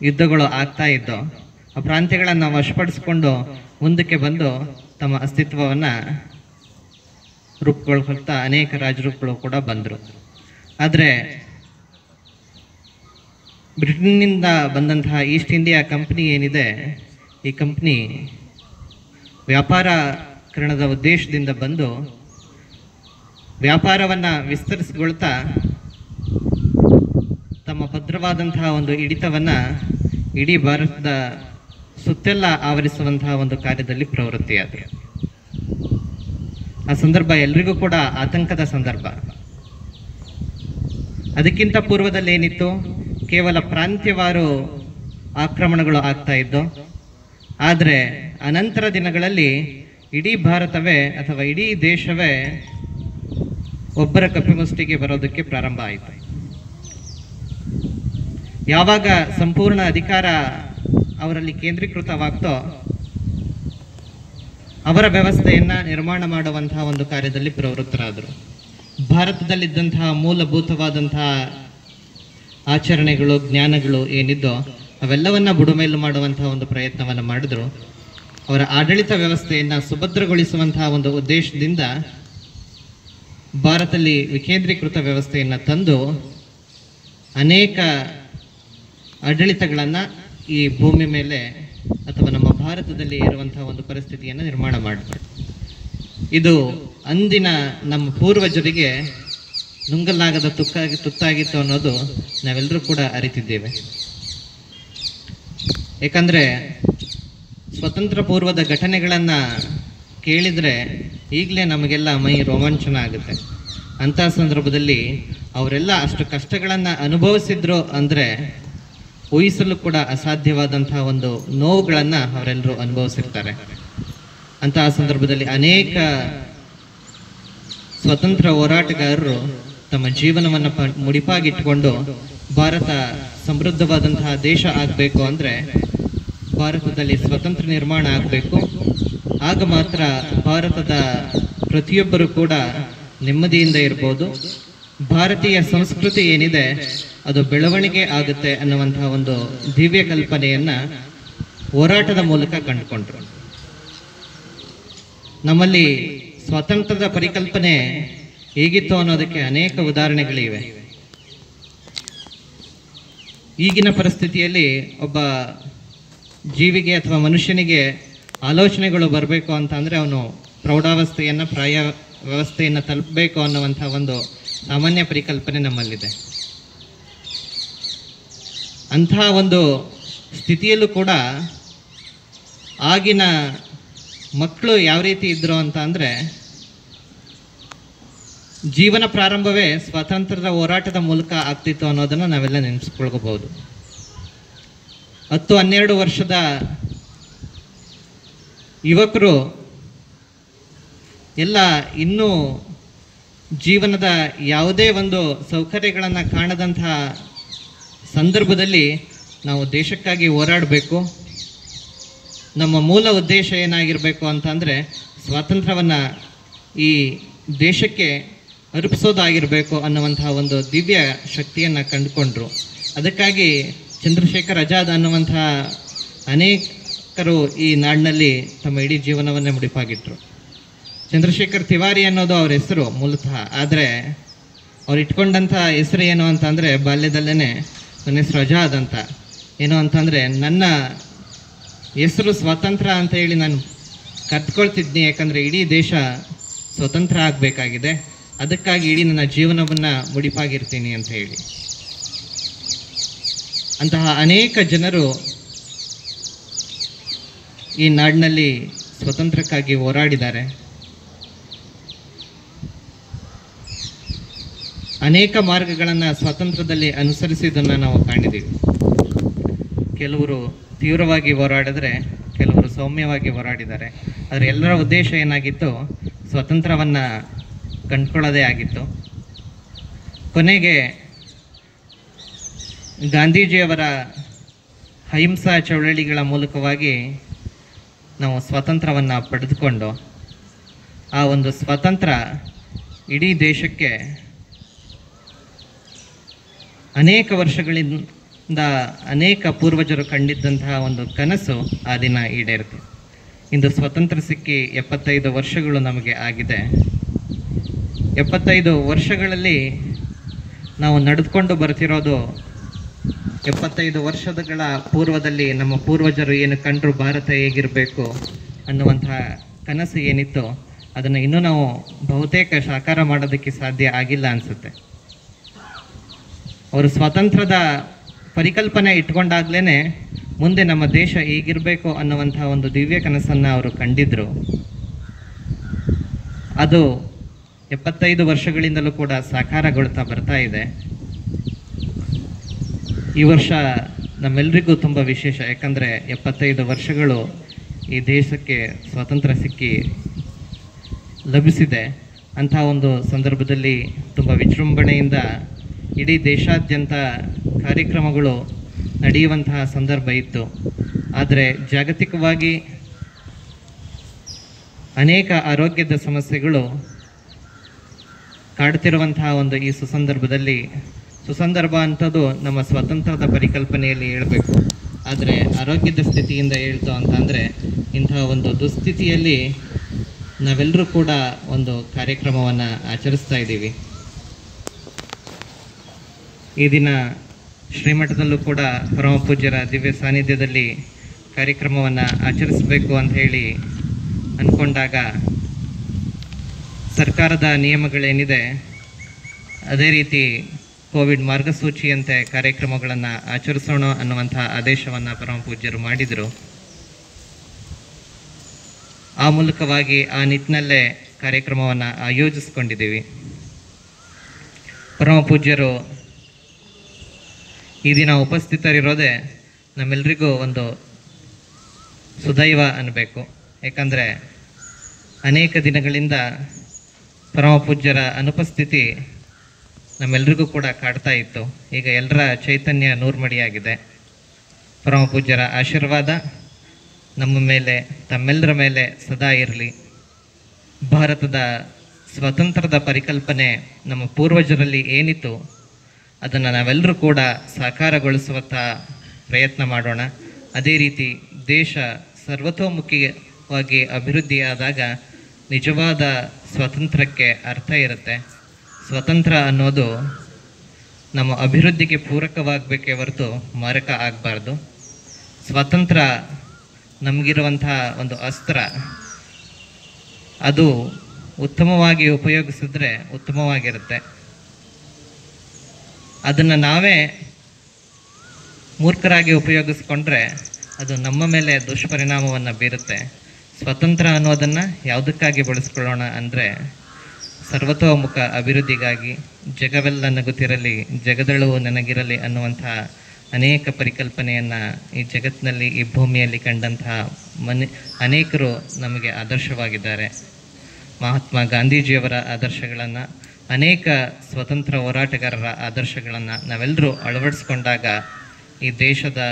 ಯುದ್ಧಗಳು ಆಗ್ತಾ ಇದ್ದೋ. ಆ ಪ್ರಾಂತ್ಯಗಳನ್ನು ವಶಪಡಿಸಿಕೊಂಡು ಮುಂದಕ್ಕೆ ಬಂದು ತಮ್ಮ ಅಸ್ತಿತ್ವವನ್ನು ರೂಪುಗೊಳ್ತಾ ಅನೇಕ ರಾಜರುಗಳು ಕೂಡ ಬಂದರು. ಆದರೆ ಬ್ರಿಟನ್ನಿಂದ ಬಂದಂತಹ ಈಸ್ಟ್ ಇಂಡಿಯಾ ಕಂಪ್ನಿ ಏನಿದೆ, ಈ ಕಂಪ್ನಿ ವ್ಯಾಪಾರೀಕರಣದ ಉದ್ದೇಶದಿಂದ ಬಂದು ವ್ಯಾಪಾರವನ್ನು ವಿಸ್ತರಿಸಿಕೊಳ್ತಾ ತಮ್ಮ ಭದ್ರವಾದಂತಹ ಒಂದು ಹಿಡಿತವನ್ನು ಇಡೀ ಭಾರತದ ಸುತ್ತೆಲ್ಲ ಆವರಿಸುವಂತಹ ಒಂದು ಕಾರ್ಯದಲ್ಲಿ ಪ್ರವೃತ್ತಿಯಾದರು. ಆ ಸಂದರ್ಭ ಎಲ್ರಿಗೂ ಕೂಡ ಆತಂಕದ ಸಂದರ್ಭ. ಅದಕ್ಕಿಂತ ಪೂರ್ವದಲ್ಲಿ ಏನಿತ್ತು, ಕೇವಲ ಪ್ರಾಂತ್ಯವಾರು ಆಕ್ರಮಣಗಳು ಆಗ್ತಾ ಇದ್ದು. ಆದರೆ ಅನಂತರ ದಿನಗಳಲ್ಲಿ ಇಡೀ ಭಾರತವೇ ಅಥವಾ ಇಡೀ ದೇಶವೇ ಒಬ್ಬರ ಕಪಿಮುಷ್ಟಿಗೆ ಬರೋದಕ್ಕೆ ಪ್ರಾರಂಭ ಆಯಿತು. ಯಾವಾಗ ಸಂಪೂರ್ಣ ಅಧಿಕಾರ ಅವರಲ್ಲಿ ಕೇಂದ್ರೀಕೃತವಾಗ್ತೋ ಅವರ ವ್ಯವಸ್ಥೆಯನ್ನು ನಿರ್ಮಾಣ ಮಾಡುವಂತಹ ಒಂದು ಕಾರ್ಯದಲ್ಲಿ ಪ್ರವೃತ್ತರಾದರು. ಭಾರತದಲ್ಲಿದ್ದಂತಹ ಮೂಲಭೂತವಾದಂತಹ ಆಚರಣೆಗಳು, ಜ್ಞಾನಗಳು ಏನಿದ್ದೋ ಅವೆಲ್ಲವನ್ನ ಬುಡಮೇಲು ಮಾಡುವಂತಹ ಒಂದು ಪ್ರಯತ್ನವನ್ನು ಮಾಡಿದ್ರು. ಅವರ ಆಡಳಿತ ವ್ಯವಸ್ಥೆಯನ್ನು ಸುಭದ್ರಗೊಳಿಸುವಂತಹ ಒಂದು ಉದ್ದೇಶದಿಂದ ಭಾರತದಲ್ಲಿ ವಿಕೇಂದ್ರೀಕೃತ ವ್ಯವಸ್ಥೆಯನ್ನು ತಂದು ಅನೇಕ ಆಡಳಿತಗಳನ್ನು ಈ ಭೂಮಿ ಮೇಲೆ ಅಥವಾ ನಮ್ಮ ಭಾರತದಲ್ಲಿ ಇರುವಂತಹ ಒಂದು ಪರಿಸ್ಥಿತಿಯನ್ನು ನಿರ್ಮಾಣ ಮಾಡಿದ್ರು. ಇದು ಅಂದಿನ ನಮ್ಮ ಪೂರ್ವಜರಿಗೆ ನುಂಗಲಾಗದ ತುತ್ತಾಗಿತ್ತು ಅನ್ನೋದು ನಾವೆಲ್ಲರೂ ಕೂಡ ಅರಿತಿದ್ದೇವೆ. ಏಕೆಂದರೆ ಸ್ವತಂತ್ರ ಪೂರ್ವದ ಘಟನೆಗಳನ್ನು ಕೇಳಿದರೆ ಈಗಲೇ ನಮಗೆಲ್ಲ ಮೈ ರೋಮಾಂಚನ ಆಗುತ್ತೆ. ಅಂತಹ ಸಂದರ್ಭದಲ್ಲಿ ಅವರೆಲ್ಲ ಅಷ್ಟು ಕಷ್ಟಗಳನ್ನು ಅನುಭವಿಸಿದ್ರು ಅಂದರೆ ಊಹಿಸಲು ಕೂಡ ಅಸಾಧ್ಯವಾದಂತಹ ಒಂದು ನೋವುಗಳನ್ನು ಅವರೆಲ್ಲರೂ ಅನುಭವಿಸಿರ್ತಾರೆ. ಅಂತಹ ಸಂದರ್ಭದಲ್ಲಿ ಅನೇಕ ಸ್ವತಂತ್ರ ಹೋರಾಟಗಾರರು ತಮ್ಮ ಜೀವನವನ್ನು ಮುಡಿಪಾಗಿಟ್ಟುಕೊಂಡು ಭಾರತ ಸಮೃದ್ಧವಾದಂತಹ ದೇಶ ಆಗಬೇಕು ಅಂದರೆ ಭಾರತದಲ್ಲಿ ಸ್ವತಂತ್ರ ನಿರ್ಮಾಣ ಆಗಬೇಕು. ಆಗ ಮಾತ್ರ ಭಾರತದ ಪ್ರತಿಯೊಬ್ಬರು ಕೂಡ ನೆಮ್ಮದಿಯಿಂದ ಇರ್ಬೋದು, ಭಾರತೀಯ ಸಂಸ್ಕೃತಿ ಏನಿದೆ ಅದು ಬೆಳವಣಿಗೆ ಆಗುತ್ತೆ ಅನ್ನುವಂತಹ ಒಂದು ದಿವ್ಯ ಕಲ್ಪನೆಯನ್ನು ಹೋರಾಟದ ಮೂಲಕ ಕಂಡುಕೊಂಡ್ರು. ನಮ್ಮಲ್ಲಿ ಸ್ವಾತಂತ್ರ್ಯದ ಪರಿಕಲ್ಪನೆ ಹೇಗಿತ್ತು ಅನ್ನೋದಕ್ಕೆ ಅನೇಕ ಉದಾಹರಣೆಗಳಿವೆ. ಈಗಿನ ಪರಿಸ್ಥಿತಿಯಲ್ಲಿ ಒಬ್ಬ ಜೀವಿಗೆ ಅಥವಾ ಮನುಷ್ಯನಿಗೆ ಆಲೋಚನೆಗಳು ಬರಬೇಕು ಅಂತ ಅಂದರೆ ಅವನು ಪ್ರೌಢಾವಸ್ಥೆಯನ್ನು, ಪ್ರಾಯ ವ್ಯವಸ್ಥೆಯನ್ನು ತಲುಪಬೇಕು ಅನ್ನುವಂಥ ಒಂದು ಸಾಮಾನ್ಯ ಪರಿಕಲ್ಪನೆ ನಮ್ಮಲ್ಲಿದೆ. ಅಂತಹ ಒಂದು ಸ್ಥಿತಿಯಲ್ಲೂ ಕೂಡ ಆಗಿನ ಮಕ್ಕಳು ಯಾವ ರೀತಿ ಇದ್ದರು ಅಂತ ಅಂದರೆ ಜೀವನ ಪ್ರಾರಂಭವೇ ಸ್ವಾತಂತ್ರ್ಯದ ಹೋರಾಟದ ಮೂಲಕ ಆಗ್ತಿತ್ತು ಅನ್ನೋದನ್ನು ನಾವೆಲ್ಲ ನೆನೆಸ್ಕೊಳ್ಕೋಬಹುದು. 10-12 ವರ್ಷದ ಯುವಕರು ಎಲ್ಲ ಇನ್ನೂ ಜೀವನದ ಯಾವುದೇ ಒಂದು ಸೌಕರ್ಯಗಳನ್ನು ಕಾಣದಂತಹ ಸಂದರ್ಭದಲ್ಲಿ ನಾವು ದೇಶಕ್ಕಾಗಿ ಹೋರಾಡಬೇಕು, ನಮ್ಮ ಮೂಲ ಉದ್ದೇಶ ಏನಾಗಿರಬೇಕು ಅಂತಂದರೆ ಸ್ವಾತಂತ್ರ್ಯವನ್ನು ಈ ದೇಶಕ್ಕೆ ಅರ್ಪಿಸೋದಾಗಿರಬೇಕು ಅನ್ನುವಂತಹ ಒಂದು ದಿವ್ಯ ಶಕ್ತಿಯನ್ನು ಕಂಡುಕೊಂಡ್ರು. ಅದಕ್ಕಾಗಿ ಚಂದ್ರಶೇಖರ್ ಆಜಾದ್ ಅನ್ನುವಂತಹ ಅನೇಕರು ಈ ನಾಡಿನಲ್ಲಿ ತಮ್ಮ ಇಡೀ ಜೀವನವನ್ನೇ ಮುಡಿಪಾಗಿಟ್ರು. ಚಂದ್ರಶೇಖರ್ ತಿವಾರಿ ಅನ್ನೋದು ಅವ್ರ ಹೆಸರು ಮೂಲತಃ. ಆದರೆ ಅವ್ರು ಇಟ್ಕೊಂಡಂಥ ಹೆಸರು ಏನು ಅಂತಂದರೆ ಬಾಲ್ಯದಲ್ಲೇ ನನ್ನ ಹೆಸರು ಆಜಾದ್ ಅಂತ. ಏನು ಅಂತಂದರೆ ನನ್ನ ಹೆಸರು ಸ್ವಾತಂತ್ರ್ಯ ಅಂತ ಹೇಳಿ ನಾನು ಕರ್ತ್ಕೊಳ್ತಿದ್ನಿ, ಯಾಕಂದರೆ ಇಡೀ ದೇಶ ಸ್ವತಂತ್ರ ಆಗಬೇಕಾಗಿದೆ, ಅದಕ್ಕಾಗಿ ಇಡೀ ನನ್ನ ಜೀವನವನ್ನು ಮುಡಿಪಾಗಿರ್ತೀನಿ ಅಂತ ಹೇಳಿ. ಅಂತಹ ಅನೇಕ ಜನರು ಈ ನಾಡಿನಲ್ಲಿ ಸ್ವತಂತ್ರಕ್ಕಾಗಿ ಹೋರಾಡಿದ್ದಾರೆ. ಅನೇಕ ಮಾರ್ಗಗಳನ್ನು ಸ್ವಾತಂತ್ರ್ಯದಲ್ಲಿ ಅನುಸರಿಸಿದ್ದನ್ನು ನಾವು ಕಾಣಿದ್ದೀವಿ. ಕೆಲವರು ತೀವ್ರವಾಗಿ ಹೋರಾಡಿದರೆ, ಕೆಲವರು ಸೌಮ್ಯವಾಗಿ ಹೋರಾಡಿದ್ದಾರೆ. ಆದರೆ ಎಲ್ಲರ ಉದ್ದೇಶ ಏನಾಗಿತ್ತು? ಸ್ವಾತಂತ್ರ್ಯವನ್ನು ಕಂಡುಕೊಳ್ಳೋದೇ ಆಗಿತ್ತು. ಕೊನೆಗೆ ಗಾಂಧೀಜಿಯವರ ಅಹಿಂಸಾ ಚಳವಳಿಗಳ ಮೂಲಕವಾಗಿ ನಾವು ಸ್ವಾತಂತ್ರ್ಯವನ್ನು ಪಡೆದುಕೊಂಡು ಆ ಒಂದು ಸ್ವಾತಂತ್ರ್ಯ ಇಡೀ ದೇಶಕ್ಕೆ ಅನೇಕ ವರ್ಷಗಳಿಂದ ಅನೇಕ ಪೂರ್ವಜರು ಕಂಡಿದ್ದಂತಹ ಒಂದು ಕನಸು ಆ ದಿನ ಈಡೇರುತ್ತೆ. ಇಂದು ಸ್ವತಂತ್ರ ಸಿಕ್ಕಿ 75 ವರ್ಷಗಳು ನಮಗೆ ಆಗಿದೆ. 75 ವರ್ಷಗಳಲ್ಲಿ ನಾವು ನಡೆದುಕೊಂಡು ಬರ್ತಿರೋದು 75 ವರ್ಷಗಳ ಪೂರ್ವದಲ್ಲಿ ನಮ್ಮ ಪೂರ್ವಜರು ಏನು ಕಂಡರು ಭಾರತ ಹೇಗಿರಬೇಕು ಅನ್ನುವಂತಹ ಕನಸು ಏನಿತ್ತು ಅದನ್ನು ಇನ್ನೂ ನಾವು ಬಹುತೇಕ ಸಾಕಾರ ಮಾಡೋದಕ್ಕೆ ಸಾಧ್ಯ ಆಗಿಲ್ಲ ಅನಿಸುತ್ತೆ. ಅವರು ಸ್ವಾತಂತ್ರ್ಯದ ಪರಿಕಲ್ಪನೆ ಇಟ್ಕೊಂಡಾಗ್ಲೇ ಮುಂದೆ ನಮ್ಮ ದೇಶ ಹೇಗಿರಬೇಕು ಅನ್ನುವಂಥ ಒಂದು ದಿವ್ಯ ಕನಸನ್ನು ಅವರು ಕಂಡಿದ್ರು. ಅದು 75 ವರ್ಷಗಳಿಂದಲೂ ಕೂಡ ಸಾಕಾರಗೊಳ್ತಾ ಬರ್ತಾ ಇದೆ. ಈ ವರ್ಷ ನಮ್ಮೆಲ್ಲರಿಗೂ ತುಂಬ ವಿಶೇಷ, ಯಾಕಂದರೆ 75 ವರ್ಷಗಳು ಈ ದೇಶಕ್ಕೆ ಸ್ವಾತಂತ್ರ್ಯ ಸಿಕ್ಕಿ ಲಭಿಸಿದೆ. ಅಂಥ ಒಂದು ಸಂದರ್ಭದಲ್ಲಿ ತುಂಬ ವಿಜೃಂಭಣೆಯಿಂದ ಇಡೀ ದೇಶಾದ್ಯಂತ ಕಾರ್ಯಕ್ರಮಗಳು ನಡೆಯುವಂತಹ ಸಂದರ್ಭ ಇತ್ತು. ಆದರೆ ಜಾಗತಿಕವಾಗಿ ಅನೇಕ ಆರೋಗ್ಯದ ಸಮಸ್ಯೆಗಳು ಕಾಡ್ತಿರುವಂತಹ ಒಂದು ಈ ಸುಸಂದರ್ಭ ಅಂಥದ್ದು ನಮ್ಮ ಸ್ವಾತಂತ್ರ್ಯದ ಪರಿಕಲ್ಪನೆಯಲ್ಲಿ ಹೇಳಬೇಕು. ಆದರೆ ಆರೋಗ್ಯದ ಸ್ಥಿತಿಯಿಂದ ಹೇಳ್ತು ಅಂತಂದರೆ ಇಂತಹ ಒಂದು ದುಸ್ಥಿತಿಯಲ್ಲಿ ನಾವೆಲ್ಲರೂ ಕೂಡ ಒಂದು ಕಾರ್ಯಕ್ರಮವನ್ನು ಆಚರಿಸ್ತಾ ಇದ್ದೀವಿ. ಈ ದಿನ ಶ್ರೀಮಠದಲ್ಲೂ ಕೂಡ ಪರಮ ಪೂಜ್ಯರ ದಿವ್ಯ ಸಾನ್ನಿಧ್ಯದಲ್ಲಿ ಕಾರ್ಯಕ್ರಮವನ್ನು ಆಚರಿಸಬೇಕು ಅಂತ ಹೇಳಿ ಅಂದ್ಕೊಂಡಾಗ ಸರ್ಕಾರದ ನಿಯಮಗಳೇನಿದೆ ಅದೇ ರೀತಿ ಕೋವಿಡ್ ಮಾರ್ಗಸೂಚಿಯಂತೆ ಕಾರ್ಯಕ್ರಮಗಳನ್ನು ಆಚರಿಸೋಣ ಅನ್ನುವಂಥ ಆದೇಶವನ್ನು ಪರಮ ಪೂಜ್ಯರು ಮಾಡಿದರು. ಆ ಮೂಲಕವಾಗಿ ಆ ನಿಟ್ಟಿನಲ್ಲೇ ಕಾರ್ಯಕ್ರಮವನ್ನು ಆಯೋಜಿಸ್ಕೊಂಡಿದ್ದೀವಿ. ಪರಮ ಪೂಜ್ಯರು ಈ ದಿನ ಉಪಸ್ಥಿತರಿರೋದೇ ನಮ್ಮೆಲ್ಲರಿಗೂ ಒಂದು ಸುದೈವ ಅನ್ನಬೇಕು. ಯಾಕಂದರೆ ಅನೇಕ ದಿನಗಳಿಂದ ಪರಮ ಪೂಜ್ಯರ ಅನುಪಸ್ಥಿತಿ ನಮ್ಮೆಲ್ಲರಿಗೂ ಕೂಡ ಕಾಡ್ತಾ ಇತ್ತು. ಈಗ ಎಲ್ಲರ ಚೈತನ್ಯ ನೂರ್ಮಡಿಯಾಗಿದೆ. ಪರಮ ಪೂಜ್ಯರ ಆಶೀರ್ವಾದ ನಮ್ಮ ಮೇಲೆ, ತಮ್ಮೆಲ್ಲರ ಮೇಲೆ ಸದಾ ಇರಲಿ. ಭಾರತದ ಸ್ವಾತಂತ್ರ್ಯದ ಪರಿಕಲ್ಪನೆ ನಮ್ಮ ಪೂರ್ವಜರಲ್ಲಿ ಏನಿತ್ತು ಅದನ್ನು ನಾವೆಲ್ಲರೂ ಕೂಡ ಸಾಕಾರಗೊಳಿಸುವಂಥ ಪ್ರಯತ್ನ ಮಾಡೋಣ. ಅದೇ ರೀತಿ ದೇಶ ಸರ್ವತೋಮುಖಿಯಾಗಿ ಅಭಿವೃದ್ಧಿಯಾದಾಗ ನಿಜವಾದ ಸ್ವಾತಂತ್ರ್ಯಕ್ಕೆ ಅರ್ಥ ಇರುತ್ತೆ. ಸ್ವತಂತ್ರ ಅನ್ನೋದು ನಮ್ಮ ಅಭಿವೃದ್ಧಿಗೆ ಪೂರಕವಾಗಬೇಕೇ ಹೊರತು ಮಾರಕ ಆಗಬಾರ್ದು. ಸ್ವಾತಂತ್ರ್ಯ ನಮಗಿರುವಂಥ ಒಂದು ಅಸ್ತ್ರ, ಅದು ಉತ್ತಮವಾಗಿ ಉಪಯೋಗಿಸಿದ್ರೆ ಉತ್ತಮವಾಗಿರುತ್ತೆ. ಅದನ್ನು ನಾವೇ ಮೂರ್ಖರಾಗಿ ಉಪಯೋಗಿಸ್ಕೊಂಡ್ರೆ ಅದು ನಮ್ಮ ಮೇಲೆ ದುಷ್ಪರಿಣಾಮವನ್ನು ಬೀರುತ್ತೆ. ಸ್ವತಂತ್ರ ಅನ್ನೋದನ್ನು ಯಾವುದಕ್ಕಾಗಿ ಬಳಸ್ಕೊಳ್ಳೋಣ ಅಂದರೆ ಸರ್ವತೋಮುಖ ಅಭಿವೃದ್ಧಿಗಾಗಿ, ಜಗವೆಲ್ಲ ನಗುತ್ತಿರಲಿ ಜಗದಳು ನನಗಿರಲಿ ಅನ್ನುವಂಥ ಅನೇಕ ಪರಿಕಲ್ಪನೆಯನ್ನು ಈ ಜಗತ್ತಿನಲ್ಲಿ, ಈ ಭೂಮಿಯಲ್ಲಿ ಕಂಡಂತಹ ಅನೇಕರು ನಮಗೆ ಆದರ್ಶವಾಗಿದ್ದಾರೆ. ಮಹಾತ್ಮ ಗಾಂಧೀಜಿಯವರ ಆದರ್ಶಗಳನ್ನು, ಅನೇಕ ಸ್ವತಂತ್ರ ಹೋರಾಟಗಾರರ ಆದರ್ಶಗಳನ್ನು ನಾವೆಲ್ಲರೂ ಅಳವಡಿಸ್ಕೊಂಡಾಗ ಈ ದೇಶದ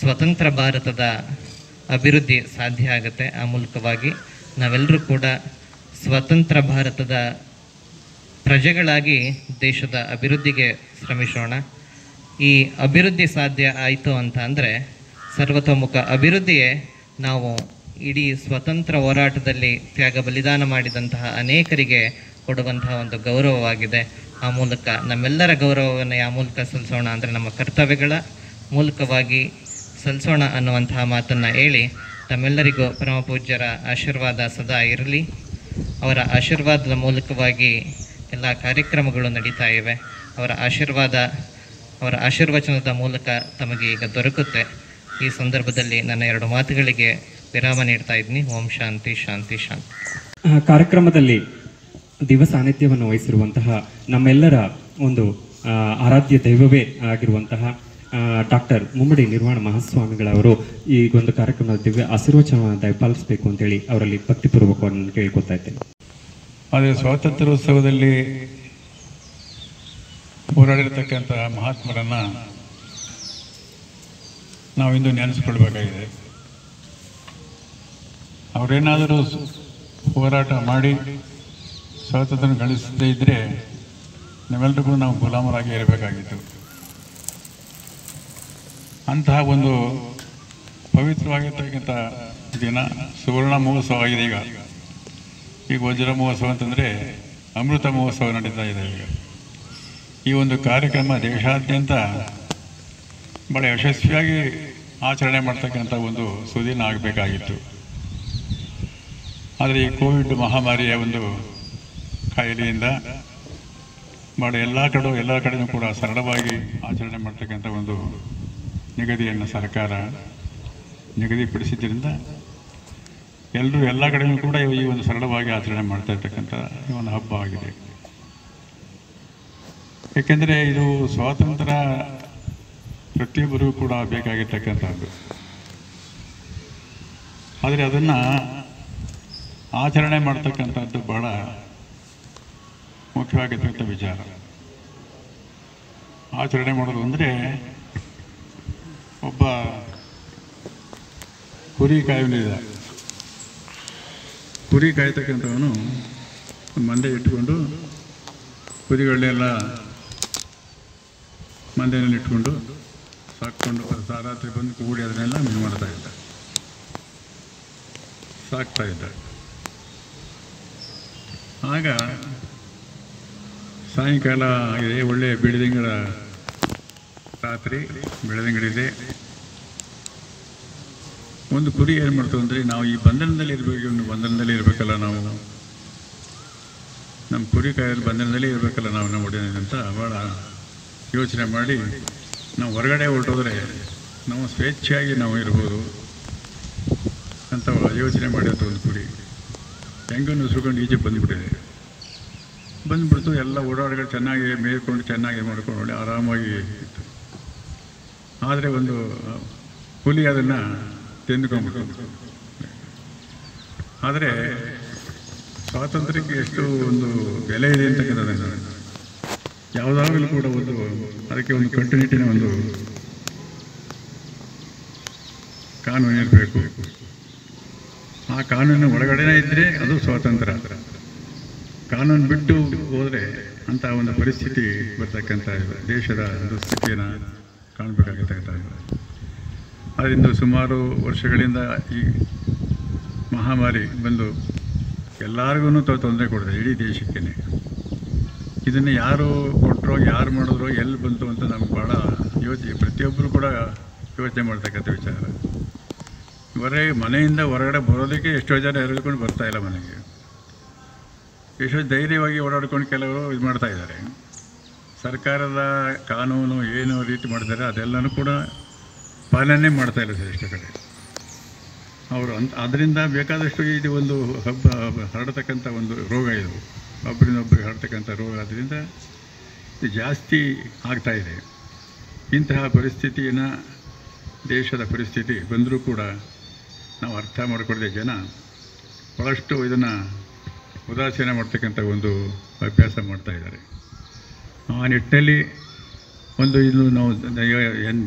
ಸ್ವತಂತ್ರ ಭಾರತದ ಅಭಿವೃದ್ಧಿ ಸಾಧ್ಯ ಆಗುತ್ತೆ. ಆ ಮೂಲಕವಾಗಿ ನಾವೆಲ್ಲರೂ ಕೂಡ ಸ್ವತಂತ್ರ ಭಾರತದ ಪ್ರಜೆಗಳಾಗಿ ದೇಶದ ಅಭಿವೃದ್ಧಿಗೆ ಶ್ರಮಿಸೋಣ. ಈ ಅಭಿವೃದ್ಧಿ ಸಾಧ್ಯ ಆಯಿತು ಅಂತ ಅಂದರೆ ಸರ್ವತೋಮುಖ ಅಭಿವೃದ್ಧಿಯೇ ನಾವು ಇಡೀ ಸ್ವತಂತ್ರ ಹೋರಾಟದಲ್ಲಿ ತ್ಯಾಗ ಬಲಿದಾನ ಮಾಡಿದಂತಹ ಅನೇಕರಿಗೆ ಕೊಡುವಂತಹ ಒಂದು ಗೌರವವಾಗಿದೆ. ಆ ಮೂಲಕ ನಮ್ಮೆಲ್ಲರ ಗೌರವವನ್ನು ಯಾವ ಮೂಲಕ ಸಲ್ಲಿಸೋಣ ಅಂದರೆ ನಮ್ಮ ಕರ್ತವ್ಯಗಳ ಮೂಲಕವಾಗಿ ಸಲ್ಲಿಸೋಣ ಅನ್ನುವಂತಹ ಮಾತನ್ನು ಹೇಳಿ ತಮ್ಮೆಲ್ಲರಿಗೂ ಪರಮ ಪೂಜ್ಯರ ಆಶೀರ್ವಾದ ಸದಾ ಇರಲಿ. ಅವರ ಆಶೀರ್ವಾದದ ಮೂಲಕವಾಗಿ ಎಲ್ಲ ಕಾರ್ಯಕ್ರಮಗಳು ನಡೀತಾ ಇವೆ. ಅವರ ಆಶೀರ್ವಚನದ ಮೂಲಕ ತಮಗೆ ಈಗ ದೊರಕುತ್ತೆ. ಈ ಸಂದರ್ಭದಲ್ಲಿ ನನ್ನ 2 ಮಾತುಗಳಿಗೆ ವಿರಾಮ ನೀಡ್ತಾ ಇದ್ದೀನಿ. ಓಂ ಶಾಂತಿ ಶಾಂತಿ ಶಾಂತಿ. ಕಾರ್ಯಕ್ರಮದಲ್ಲಿ ದಿವ್ಯ ಸಾನ್ನಿಧ್ಯವನ್ನು ವಹಿಸಿರುವಂತಹ ನಮ್ಮೆಲ್ಲರ ಒಂದು ಆರಾಧ್ಯ ದೈವವೇ ಆಗಿರುವಂತಹ ಡಾಕ್ಟರ್ ಮುಮ್ಮಡಿ ನಿರ್ವಾಣ ಮಹಾಸ್ವಾಮಿಗಳವರು ಈ ಒಂದು ಕಾರ್ಯಕ್ರಮದ ದಿವ್ಯ ಆಶೀರ್ವಚನವನ್ನು ದಯಪಾಲಿಸಬೇಕು ಅಂತೇಳಿ ಅವರಲ್ಲಿ ಭಕ್ತಿಪೂರ್ವಕವಾಗಿ ಕೇಳ್ಕೊತಾ ಇದ್ದೇನೆ. ಆದರೆ ಸ್ವಾತಂತ್ರ್ಯೋತ್ಸವದಲ್ಲಿ ಹೋರಾಡಿರ್ತಕ್ಕಂಥ ಮಹಾತ್ಮರನ್ನು ನಾವಿಂದು ನೆನೆಸ್ಕೊಳ್ಬೇಕಾಗಿದೆ. ಅವರೇನಾದರೂ ಹೋರಾಟ ಮಾಡಿ ಸ್ವಾತಂತ್ರ್ಯ ಗಳಿಸದೇ ಇದ್ದರೆ ನಾವೆಲ್ಲರಿಗೂ ನಾವು ಗುಲಾಮರಾಗಿ ಇರಬೇಕಾಗಿತ್ತು. ಅಂತಹ ಒಂದು ಪವಿತ್ರವಾಗಿರ್ತಕ್ಕಂಥ ದಿನ ಸುವರ್ಣ ಮಹೋತ್ಸವ ಆಗಿದೆ. ಈಗ ವಜ್ರ ಮಹೋತ್ಸವ ಅಂತಂದರೆ ಅಮೃತ ಮಹೋತ್ಸವ ನಡೀತಾ ಇದೆ. ಈ ಒಂದು ಕಾರ್ಯಕ್ರಮ ದೇಶಾದ್ಯಂತ ಭಾಳ ಯಶಸ್ವಿಯಾಗಿ ಆಚರಣೆ ಮಾಡ್ತಕ್ಕಂಥ ಒಂದು ಸುದಿನ ಆಗಬೇಕಾಗಿತ್ತು. ಆದರೆ ಈ ಕೋವಿಡ್ ಮಹಾಮಾರಿಯ ಒಂದು ಕಾಯಿಲೆಯಿಂದ ಭಾಳ ಎಲ್ಲ ಕಡೆಯೂ ಕೂಡ ಸರಳವಾಗಿ ಆಚರಣೆ ಮಾಡ್ತಕ್ಕಂಥ ಒಂದು ನಿಗದಿಯನ್ನು ಸರ್ಕಾರ ನಿಗದಿಪಡಿಸಿದ್ದರಿಂದ ಎಲ್ಲರೂ ಎಲ್ಲ ಕಡೆಯೂ ಕೂಡ ಈ ಒಂದು ಸರಳವಾಗಿ ಆಚರಣೆ ಮಾಡ್ತಾ ಇರ್ತಕ್ಕಂಥ ಒಂದು ಹಬ್ಬ ಆಗಿದೆ. ಏಕೆಂದರೆ ಇದು ಸ್ವಾತಂತ್ರ್ಯ ಪ್ರತಿಯೊಬ್ಬರಿಗೂ ಕೂಡ ಬೇಕಾಗಿರ್ತಕ್ಕಂಥದ್ದು. ಆದರೆ ಅದನ್ನು ಆಚರಣೆ ಮಾಡ್ತಕ್ಕಂಥದ್ದು ಬಹಳ ಮುಖ್ಯವಾಗಿರ್ತಕ್ಕಂಥ ವಿಚಾರ. ಆಚರಣೆ ಮಾಡೋದು ಅಂದರೆ ಒಬ್ಬ ಕುರಿ ಕಾಯುವನಿದ್ದ. ಕುರಿ ಕಾಯ್ತಕ್ಕಂಥವನು ಮಂದೆ ಇಟ್ಕೊಂಡು ಕುರಿಗಳನ್ನೆಲ್ಲ ಮಂದೆಯಲ್ಲಿ ಇಟ್ಕೊಂಡು ಸಾಕ್ಕೊಂಡು ರಾತ್ರಿ ಬಂದು ಕೂಡಿ ಅದನ್ನೆಲ್ಲ ಇದು ಮಾಡ್ತಾ ಇದ್ದ, ಸಾಕ್ತಾ ಇದ್ದ. ಆಗ ಸಾಯಂಕಾಲ ಆಗಿದೆ, ಒಳ್ಳೆಯ ಬೆಳೆದಿಂಗಳ ರಾತ್ರಿ ಬೆಳೆದಿಂಗಳಿದೆ. ಒಂದು ಕುರಿ ಏನು ಮಾಡ್ತು ಅಂದರೆ, ನಾವು ಈ ಬಂಧನದಲ್ಲಿ ಇರಬೇಕು, ಒಂದು ಬಂಧನದಲ್ಲಿ ಇರಬೇಕಲ್ಲ, ನಾವು ನಮ್ಮ ಕುರಿ ಕಾಯಲ್ಲಿ ಬಂಧನದಲ್ಲಿ ಇರಬೇಕಲ್ಲ ನಾವು ನಮ್ಮ ಒಡೆಯ ಅಂತ ಭಾಳ ಯೋಚನೆ ಮಾಡಿ, ನಾವು ಹೊರಗಡೆ ಹೊರಟೋದ್ರೆ ನಾವು ಸ್ವೇಚ್ಛೆಯಾಗಿ ನಾವು ಇರ್ಬೋದು ಅಂತ ಯೋಚನೆ ಮಾಡಿತ್ತು. ಒಂದು ಕುರಿ ಹೆಂಗನ್ನು ಸುಳ್ಕೊಂಡು ಈಚೆ ಬಂದುಬಿಟ್ಟಿದೆ. ಬಂದುಬಿಡ್ತು, ಎಲ್ಲ ಓಡಾಡಗಳು ಚೆನ್ನಾಗಿ ಮೇಯ್ಕೊಂಡು ಚೆನ್ನಾಗಿ ಮಾಡ್ಕೊಂಡು ಆರಾಮಾಗಿ ಇತ್ತು. ಆದರೆ ಒಂದು ಹುಲಿ ಅದನ್ನು ತಿಂದ್ಕೊಂಡ್ಬಿಟ್ಟು. ಆದರೆ ಸ್ವಾತಂತ್ರ್ಯಕ್ಕೆ ಎಷ್ಟು ಒಂದು ಬೆಲೆ ಇದೆ ಅಂತಕ್ಕಂಥದ್ದು ಯಾವುದಾಗಲೂ ಕೂಡ ಒಂದು ಅದಕ್ಕೆ ಒಂದು ಕಟ್ಟುನಿಟ್ಟಿನ ಒಂದು ಕಾನೂನು ಇರಬೇಕು. ಆ ಕಾನೂನು ಒಳಗಡೆನೇ ಇದ್ದರೆ ಅದು ಸ್ವಾತಂತ್ರ್ಯ. ಕಾನೂನು ಬಿಟ್ಟು ಹೋದರೆ ಅಂಥ ಒಂದು ಪರಿಸ್ಥಿತಿ ಬರ್ತಕ್ಕಂಥ ದೇಶದ ಒಂದು ಸ್ಥಿತಿಯನ್ನು ಕಾಣಬೇಕಾಗತಕ್ಕಂಥ. ಅದರಿಂದ ಸುಮಾರು ವರ್ಷಗಳಿಂದ ಈ ಮಹಾಮಾರಿ ಬಂದು ಎಲ್ಲರಿಗೂ ತೊಂದರೆ ಕೊಡಿದೆ, ಇಡೀ ದೇಶಕ್ಕೇ. ಇದನ್ನು ಯಾರು ಕೊಟ್ಟರೋ, ಯಾರು ಮಾಡಿದ್ರೋ, ಎಲ್ಲಿ ಬಂತು ಅಂತ ನಮ್ಗೆ ಭಾಳ ಪ್ರತಿಯೊಬ್ಬರು ಕೂಡ ಯೋಚನೆ ಮಾಡ್ತಕ್ಕಂಥ ವಿಚಾರ. ಮನೆಯಿಂದ ಹೊರಗಡೆ ಬರೋದಕ್ಕೆ ಎಷ್ಟೋ ಜನ ಎರೆದುಕೊಂಡು ಬರ್ತಾಯಿಲ್ಲ ಮನೆಗೆ. ಎಷ್ಟೋ ಧೈರ್ಯವಾಗಿ ಓಡಾಡ್ಕೊಂಡು ಕೆಲವರು ಇದು ಮಾಡ್ತಾ ಇದ್ದಾರೆ. ಸರ್ಕಾರದ ಕಾನೂನು ಏನು ರೀತಿ ಮಾಡಿದ್ದಾರೆ ಅದೆಲ್ಲನೂ ಕೂಡ ಪಾಲನೆ ಮಾಡ್ತಾಯಿಲ್ಲ ಸರ್ ಎಷ್ಟೋ ಕಡೆ ಅವರು. ಅದರಿಂದ ಬೇಕಾದಷ್ಟು ಇದು ಒಂದು ಹರಡತಕ್ಕಂಥ ಒಂದು ರೋಗ, ಇದು ಒಬ್ಬರಿಂದೊಬ್ಬರಿಗೆ ಹರಡ್ತಕ್ಕಂಥ ರೋಗ. ಅದರಿಂದ ಇದು ಜಾಸ್ತಿ ಆಗ್ತಾಯಿದೆ. ಇಂತಹ ಪರಿಸ್ಥಿತಿಯನ್ನು, ದೇಶದ ಪರಿಸ್ಥಿತಿ ಬಂದರೂ ಕೂಡ ನಾವು ಅರ್ಥ ಮಾಡಿಕೊಳ್ಳದೆ ಜನ ಭಾಳಷ್ಟು ಇದನ್ನು ಉದಾಸೀನ ಮಾಡ್ತಕ್ಕಂಥ ಒಂದು ಅಭ್ಯಾಸ ಮಾಡ್ತಾಯಿದ್ದಾರೆ. ಆ ನಿಟ್ಟಿನಲ್ಲಿ ಒಂದು ಇದು ನಾವು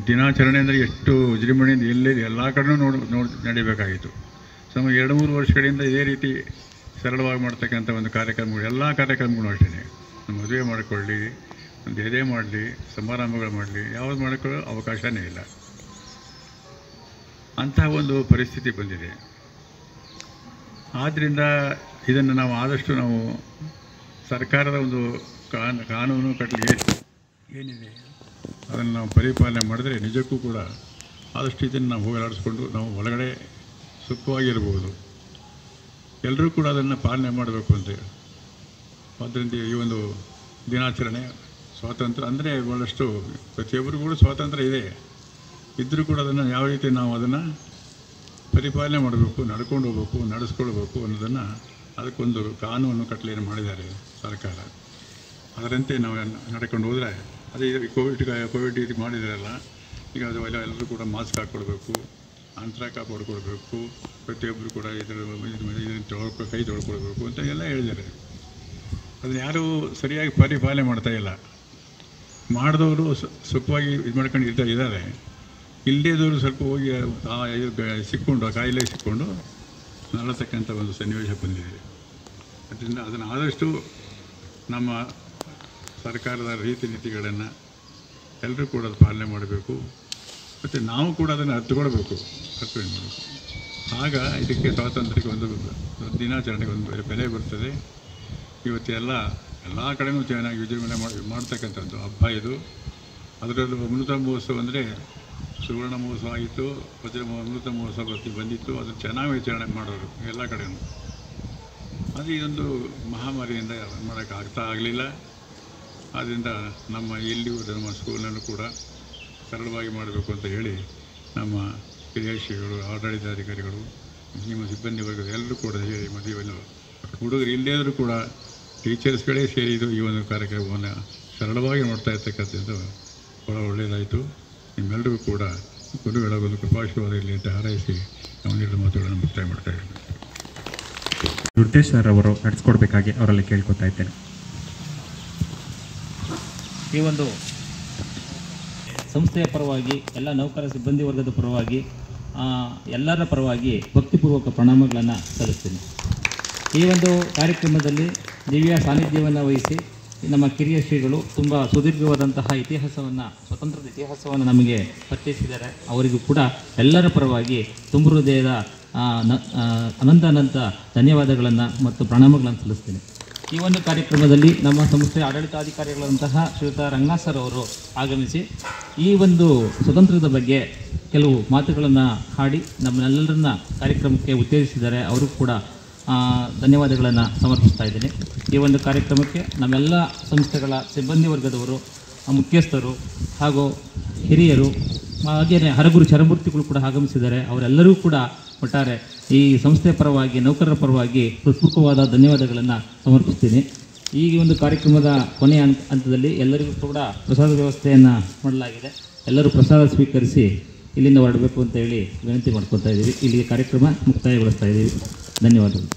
ದಿನಾಚರಣೆ ಅಂದರೆ ಎಷ್ಟು ವಿಜೃಂಭಣೆಯಿಂದ ಎಲ್ಲೆಲ್ಲಿ ಎಲ್ಲ ಕಡೆನೂ ನಡಿಬೇಕಾಗಿತ್ತು. ಸುಮಾರು 2-3 ವರ್ಷಗಳಿಂದ ಇದೇ ರೀತಿ ಸರಳವಾಗಿ ಮಾಡ್ತಕ್ಕಂಥ ಒಂದು ಕಾರ್ಯಕ್ರಮಗಳು, ಎಲ್ಲ ಕಾರ್ಯಕ್ರಮಗಳು ಅಷ್ಟೇ. ಮದುವೆ ಮಾಡಿಕೊಳ್ಳಿ, ಒಂದು ಎದೆ ಮಾಡಲಿ, ಸಮಾರಂಭಗಳು ಮಾಡಲಿ, ಯಾವುದು ಮಾಡಿಕೊಳ್ಳೋ ಅವಕಾಶವೇ ಇಲ್ಲ. ಅಂತಹ ಒಂದು ಪರಿಸ್ಥಿತಿ ಬಂದಿದೆ. ಆದ್ದರಿಂದ ಇದನ್ನು ನಾವು ಆದಷ್ಟು ನಾವು ಸರ್ಕಾರದ ಒಂದು ಕಾನೂನು ಕಟ್ಟಲೆ ಏನಿದೆ ಅದನ್ನು ನಾವು ಪರಿಪಾಲನೆ ಮಾಡಿದ್ರೆ ನಿಜಕ್ಕೂ ಕೂಡ ಆದಷ್ಟು ಇದನ್ನು ನಾವು ಹೋಗಲಾಡಿಸ್ಕೊಂಡು ನಾವು ಒಳಗಡೆ ಸುಖವಾಗಿರ್ಬೋದು. ಎಲ್ಲರೂ ಕೂಡ ಅದನ್ನು ಪಾಲನೆ ಮಾಡಬೇಕು ಅಂತೇಳಿ. ಆದ್ದರಿಂದ ಈ ಒಂದು ದಿನಾಚರಣೆ ಸ್ವಾತಂತ್ರ್ಯ ಅಂದರೆ ಭಾಳಷ್ಟು ಪ್ರತಿಯೊಬ್ಬರಿಗೂ ಕೂಡ ಸ್ವಾತಂತ್ರ್ಯ ಇದೆ, ಇದ್ದರೂ ಕೂಡ ಅದನ್ನು ಯಾವ ರೀತಿ ನಾವು ಅದನ್ನು ಪರಿಪಾಲನೆ ಮಾಡಬೇಕು, ನಡ್ಕೊಂಡು ಹೋಗ್ಬೇಕು, ನಡೆಸ್ಕೊಳ್ಬೇಕು ಅನ್ನೋದನ್ನು ಅದಕ್ಕೊಂದು ಕಾನೂನು ಕಟ್ಟಲೆಯನ್ನು ಮಾಡಿದ್ದಾರೆ ಸರ್ಕಾರ. ಅದರಂತೆ ನಾವು ನಡ್ಕೊಂಡು ಹೋದರೆ ಅದೇ ಇದು ಕೋವಿಡ್ ಇದು ಮಾಡಿದಾರಲ್ಲ, ಈಗ ಅದು ಎಲ್ಲರೂ ಕೂಡ ಮಾಸ್ಕ್ ಹಾಕ್ಕೊಳ್ಬೇಕು, ಅಂತರ ಕಾಪಾಡ್ಕೊಳ್ಬೇಕು, ಪ್ರತಿಯೊಬ್ಬರು ಕೂಡ ಇದನ್ನು ಕೈ ತೊಳ್ಕೊಳ್ಬೇಕು ಅಂತ ಎಲ್ಲ ಹೇಳಿದ್ದಾರೆ. ಅದನ್ನು ಯಾರೂ ಸರಿಯಾಗಿ ಪರಿಪಾಲನೆ ಮಾಡ್ತಾಯಿಲ್ಲ. ಮಾಡಿದವರು ಸುಖವಾಗಿ ಇದು ಮಾಡ್ಕೊಂಡು ಇದ್ದಾರೆ, ಇಲ್ಲದೇದವರು ಸ್ವಲ್ಪ ಹೋಗಿ ಸಿಕ್ಕೊಂಡು ಆ ಕಾಯಿಲೆ ಸಿಕ್ಕೊಂಡು ನರಳತಕ್ಕಂಥ ಒಂದು ಸನ್ನಿವೇಶ ಬಂದಿದೆ. ಅದರಿಂದ ಅದನ್ನು ಆದಷ್ಟು ನಮ್ಮ ಸರ್ಕಾರದ ರೀತಿ ನೀತಿಗಳನ್ನು ಎಲ್ಲರೂ ಕೂಡ ಪಾಲನೆ ಮಾಡಬೇಕು. ಮತ್ತು ನಾವು ಕೂಡ ಅದನ್ನು ಅರ್ಥಕೊಳ್ಬೇಕು, ಮಾಡಬೇಕು. ಆಗ ಇದಕ್ಕೆ ಸ್ವಾತಂತ್ರ್ಯಕ್ಕೆ ಒಂದು ದಿನಾಚರಣೆಗೆ ಒಂದು ಬೆಲೆ ಬರ್ತದೆ. ಇವತ್ತು ಎಲ್ಲ ಕಡೆಯೂ ಚೆನ್ನಾಗಿ ವಿಜೃಂಭಣೆ ಮಾಡ್ತಕ್ಕಂಥದ್ದು ಹಬ್ಬ ಇದು. ಅದರಲ್ಲೂ ಅಮೃತ ಮಹೋತ್ಸವ ಅಂದರೆ ಸುವರ್ಣ ಮಹೋತ್ಸವ ಆಗಿತ್ತು, ಅಮೃತ ಮಹೋತ್ಸವ ಬಂದಿತ್ತು. ಅದನ್ನು ಚೆನ್ನಾಗಿ ವಿಚಾರಣೆ ಮಾಡೋರು ಎಲ್ಲ ಕಡೆಯೂ. ಅದು ಇದೊಂದು ಮಹಾಮಾರಿಯಿಂದ ಮಾಡೋಕ್ಕೆ ಆಗಲಿಲ್ಲ. ಆದ್ದರಿಂದ ನಮ್ಮ ಎಲ್ಲಿಯೂ ನಮ್ಮ ಸ್ಕೂಲಲ್ಲೂ ಕೂಡ ಸರಳವಾಗಿ ಮಾಡಬೇಕು ಅಂತ ಹೇಳಿ ನಮ್ಮ ಹಿರಿಯ ಶ್ರೀಗಳು, ಆಡಳಿತಾಧಿಕಾರಿಗಳು, ನಿಮ್ಮ ಸಿಬ್ಬಂದಿ ವರ್ಗದ ಎಲ್ಲರೂ ಕೂಡ ಹೇಳಿ ಮದುವೆಯನ್ನು ಹುಡುಗರು ಇಲ್ಲದೇ ಕೂಡ ಟೀಚರ್ಸ್ಗಳೇ ಸೇರಿದು ಈ ಒಂದು ಕಾರ್ಯಕ್ರಮವನ್ನು ಸರಳವಾಗಿ ಮಾಡ್ತಾ ಇರ್ತಕ್ಕಂಥದ್ದು ಭಾಳ ಒಳ್ಳೆಯದಾಯಿತು. ನಿಮ್ಮೆಲ್ಲರಿಗೂ ಕೂಡ ಗುರುಗಳ ಒಂದು ಕೃಪಾಶೀರ್ವಾದ ಇರಲಿ ಅಂತ ಹಾರೈಸಿ ನಾವು ಮಾತುಗಳನ್ನು ಮುಕ್ತಾಯ ಮಾಡ್ತಾ ಇದ್ದೇನೆ. ದುರ್ದೇಶ್ ಸರ್ ಅವರು ನಡೆಸ್ಕೊಡ್ಬೇಕಾಗಿ ಅವರಲ್ಲಿ ಕೇಳ್ಕೊತಾ ಇದ್ದೇನೆ. ಈ ಒಂದು ಸಂಸ್ಥೆಯ ಪರವಾಗಿ ಎಲ್ಲ ನೌಕರ ಸಿಬ್ಬಂದಿ ವರ್ಗದ ಪರವಾಗಿ ಎಲ್ಲರ ಪರವಾಗಿ ಭಕ್ತಿಪೂರ್ವಕ ಪ್ರಣಾಮಗಳನ್ನು ಸಲ್ಲಿಸ್ತೀನಿ. ಈ ಒಂದು ಕಾರ್ಯಕ್ರಮದಲ್ಲಿ ದಿವ್ಯ ಸಾನ್ನಿಧ್ಯವನ್ನು ವಹಿಸಿ ನಮ್ಮ ಕಿರಿಯ ಶ್ರೀಗಳು ತುಂಬ ಸುದೀರ್ಘವಾದಂತಹ ಇತಿಹಾಸವನ್ನು, ಸ್ವತಂತ್ರದ ಇತಿಹಾಸವನ್ನು ನಮಗೆ ಪರಿಚಯಿಸಿದ್ದಾರೆ. ಅವರಿಗೂ ಕೂಡ ಎಲ್ಲರ ಪರವಾಗಿ ತುಂಬ ಹೃದಯದ ಅನಂತ ಧನ್ಯವಾದಗಳನ್ನು ಮತ್ತು ಪ್ರಣಾಮಗಳನ್ನು ಸಲ್ಲಿಸ್ತೀನಿ. ಈ ಒಂದು ಕಾರ್ಯಕ್ರಮದಲ್ಲಿ ನಮ್ಮ ಸಂಸ್ಥೆಯ ಆಡಳಿತಾಧಿಕಾರಿಗಳಂತಹ ಶ್ರೀಯುತ ರಂಗನಾಥ್ ಸರ್ ಅವರು ಆಗಮಿಸಿ ಈ ಒಂದು ಸ್ವತಂತ್ರದ ಬಗ್ಗೆ ಕೆಲವು ಮಾತುಗಳನ್ನು ಹಾಡಿ ನಮ್ಮೆಲ್ಲರನ್ನ ಕಾರ್ಯಕ್ರಮಕ್ಕೆ ಉತ್ತೇಜಿಸಿದ್ದಾರೆ. ಅವರು ಕೂಡ ಧನ್ಯವಾದಗಳನ್ನು ಸಮರ್ಪಿಸ್ತಾ ಇದ್ದೀನಿ. ಈ ಒಂದು ಕಾರ್ಯಕ್ರಮಕ್ಕೆ ನಮ್ಮೆಲ್ಲ ಸಂಸ್ಥೆಗಳ ಸಿಬ್ಬಂದಿ ವರ್ಗದವರು, ಮುಖ್ಯಸ್ಥರು ಹಾಗೂ ಹಿರಿಯರು, ಹಾಗೆಯೇ ಹರಗುರು ಚರಮೂರ್ತಿಗಳು ಕೂಡ ಆಗಮಿಸಿದ್ದಾರೆ. ಅವರೆಲ್ಲರೂ ಕೂಡ ಒಟ್ಟಾರೆ ಈ ಸಂಸ್ಥೆಯ ಪರವಾಗಿ, ನೌಕರರ ಪರವಾಗಿ ಹೃತ್ಪೂರ್ವಕವಾದ ಧನ್ಯವಾದಗಳನ್ನು ಸಮರ್ಪಿಸ್ತೀನಿ. ಈ ಒಂದು ಕಾರ್ಯಕ್ರಮದ ಕೊನೆಯ ಹಂತದಲ್ಲಿ ಎಲ್ಲರಿಗೂ ಕೂಡ ಪ್ರಸಾದ ವ್ಯವಸ್ಥೆಯನ್ನು ಮಾಡಲಾಗಿದೆ. ಎಲ್ಲರೂ ಪ್ರಸಾದ ಸ್ವೀಕರಿಸಿ ಇಲ್ಲಿಂದ ಹೊರಡಬೇಕು ಅಂತ ಹೇಳಿ ವಿನಂತಿ ಮಾಡ್ಕೊತಾ ಇದ್ದೀವಿ. ಇಲ್ಲಿಗೆ ಕಾರ್ಯಕ್ರಮ ಮುಕ್ತಾಯಗೊಳಿಸ್ತಾ ಇದ್ದೀವಿ. ಧನ್ಯವಾದಗಳು.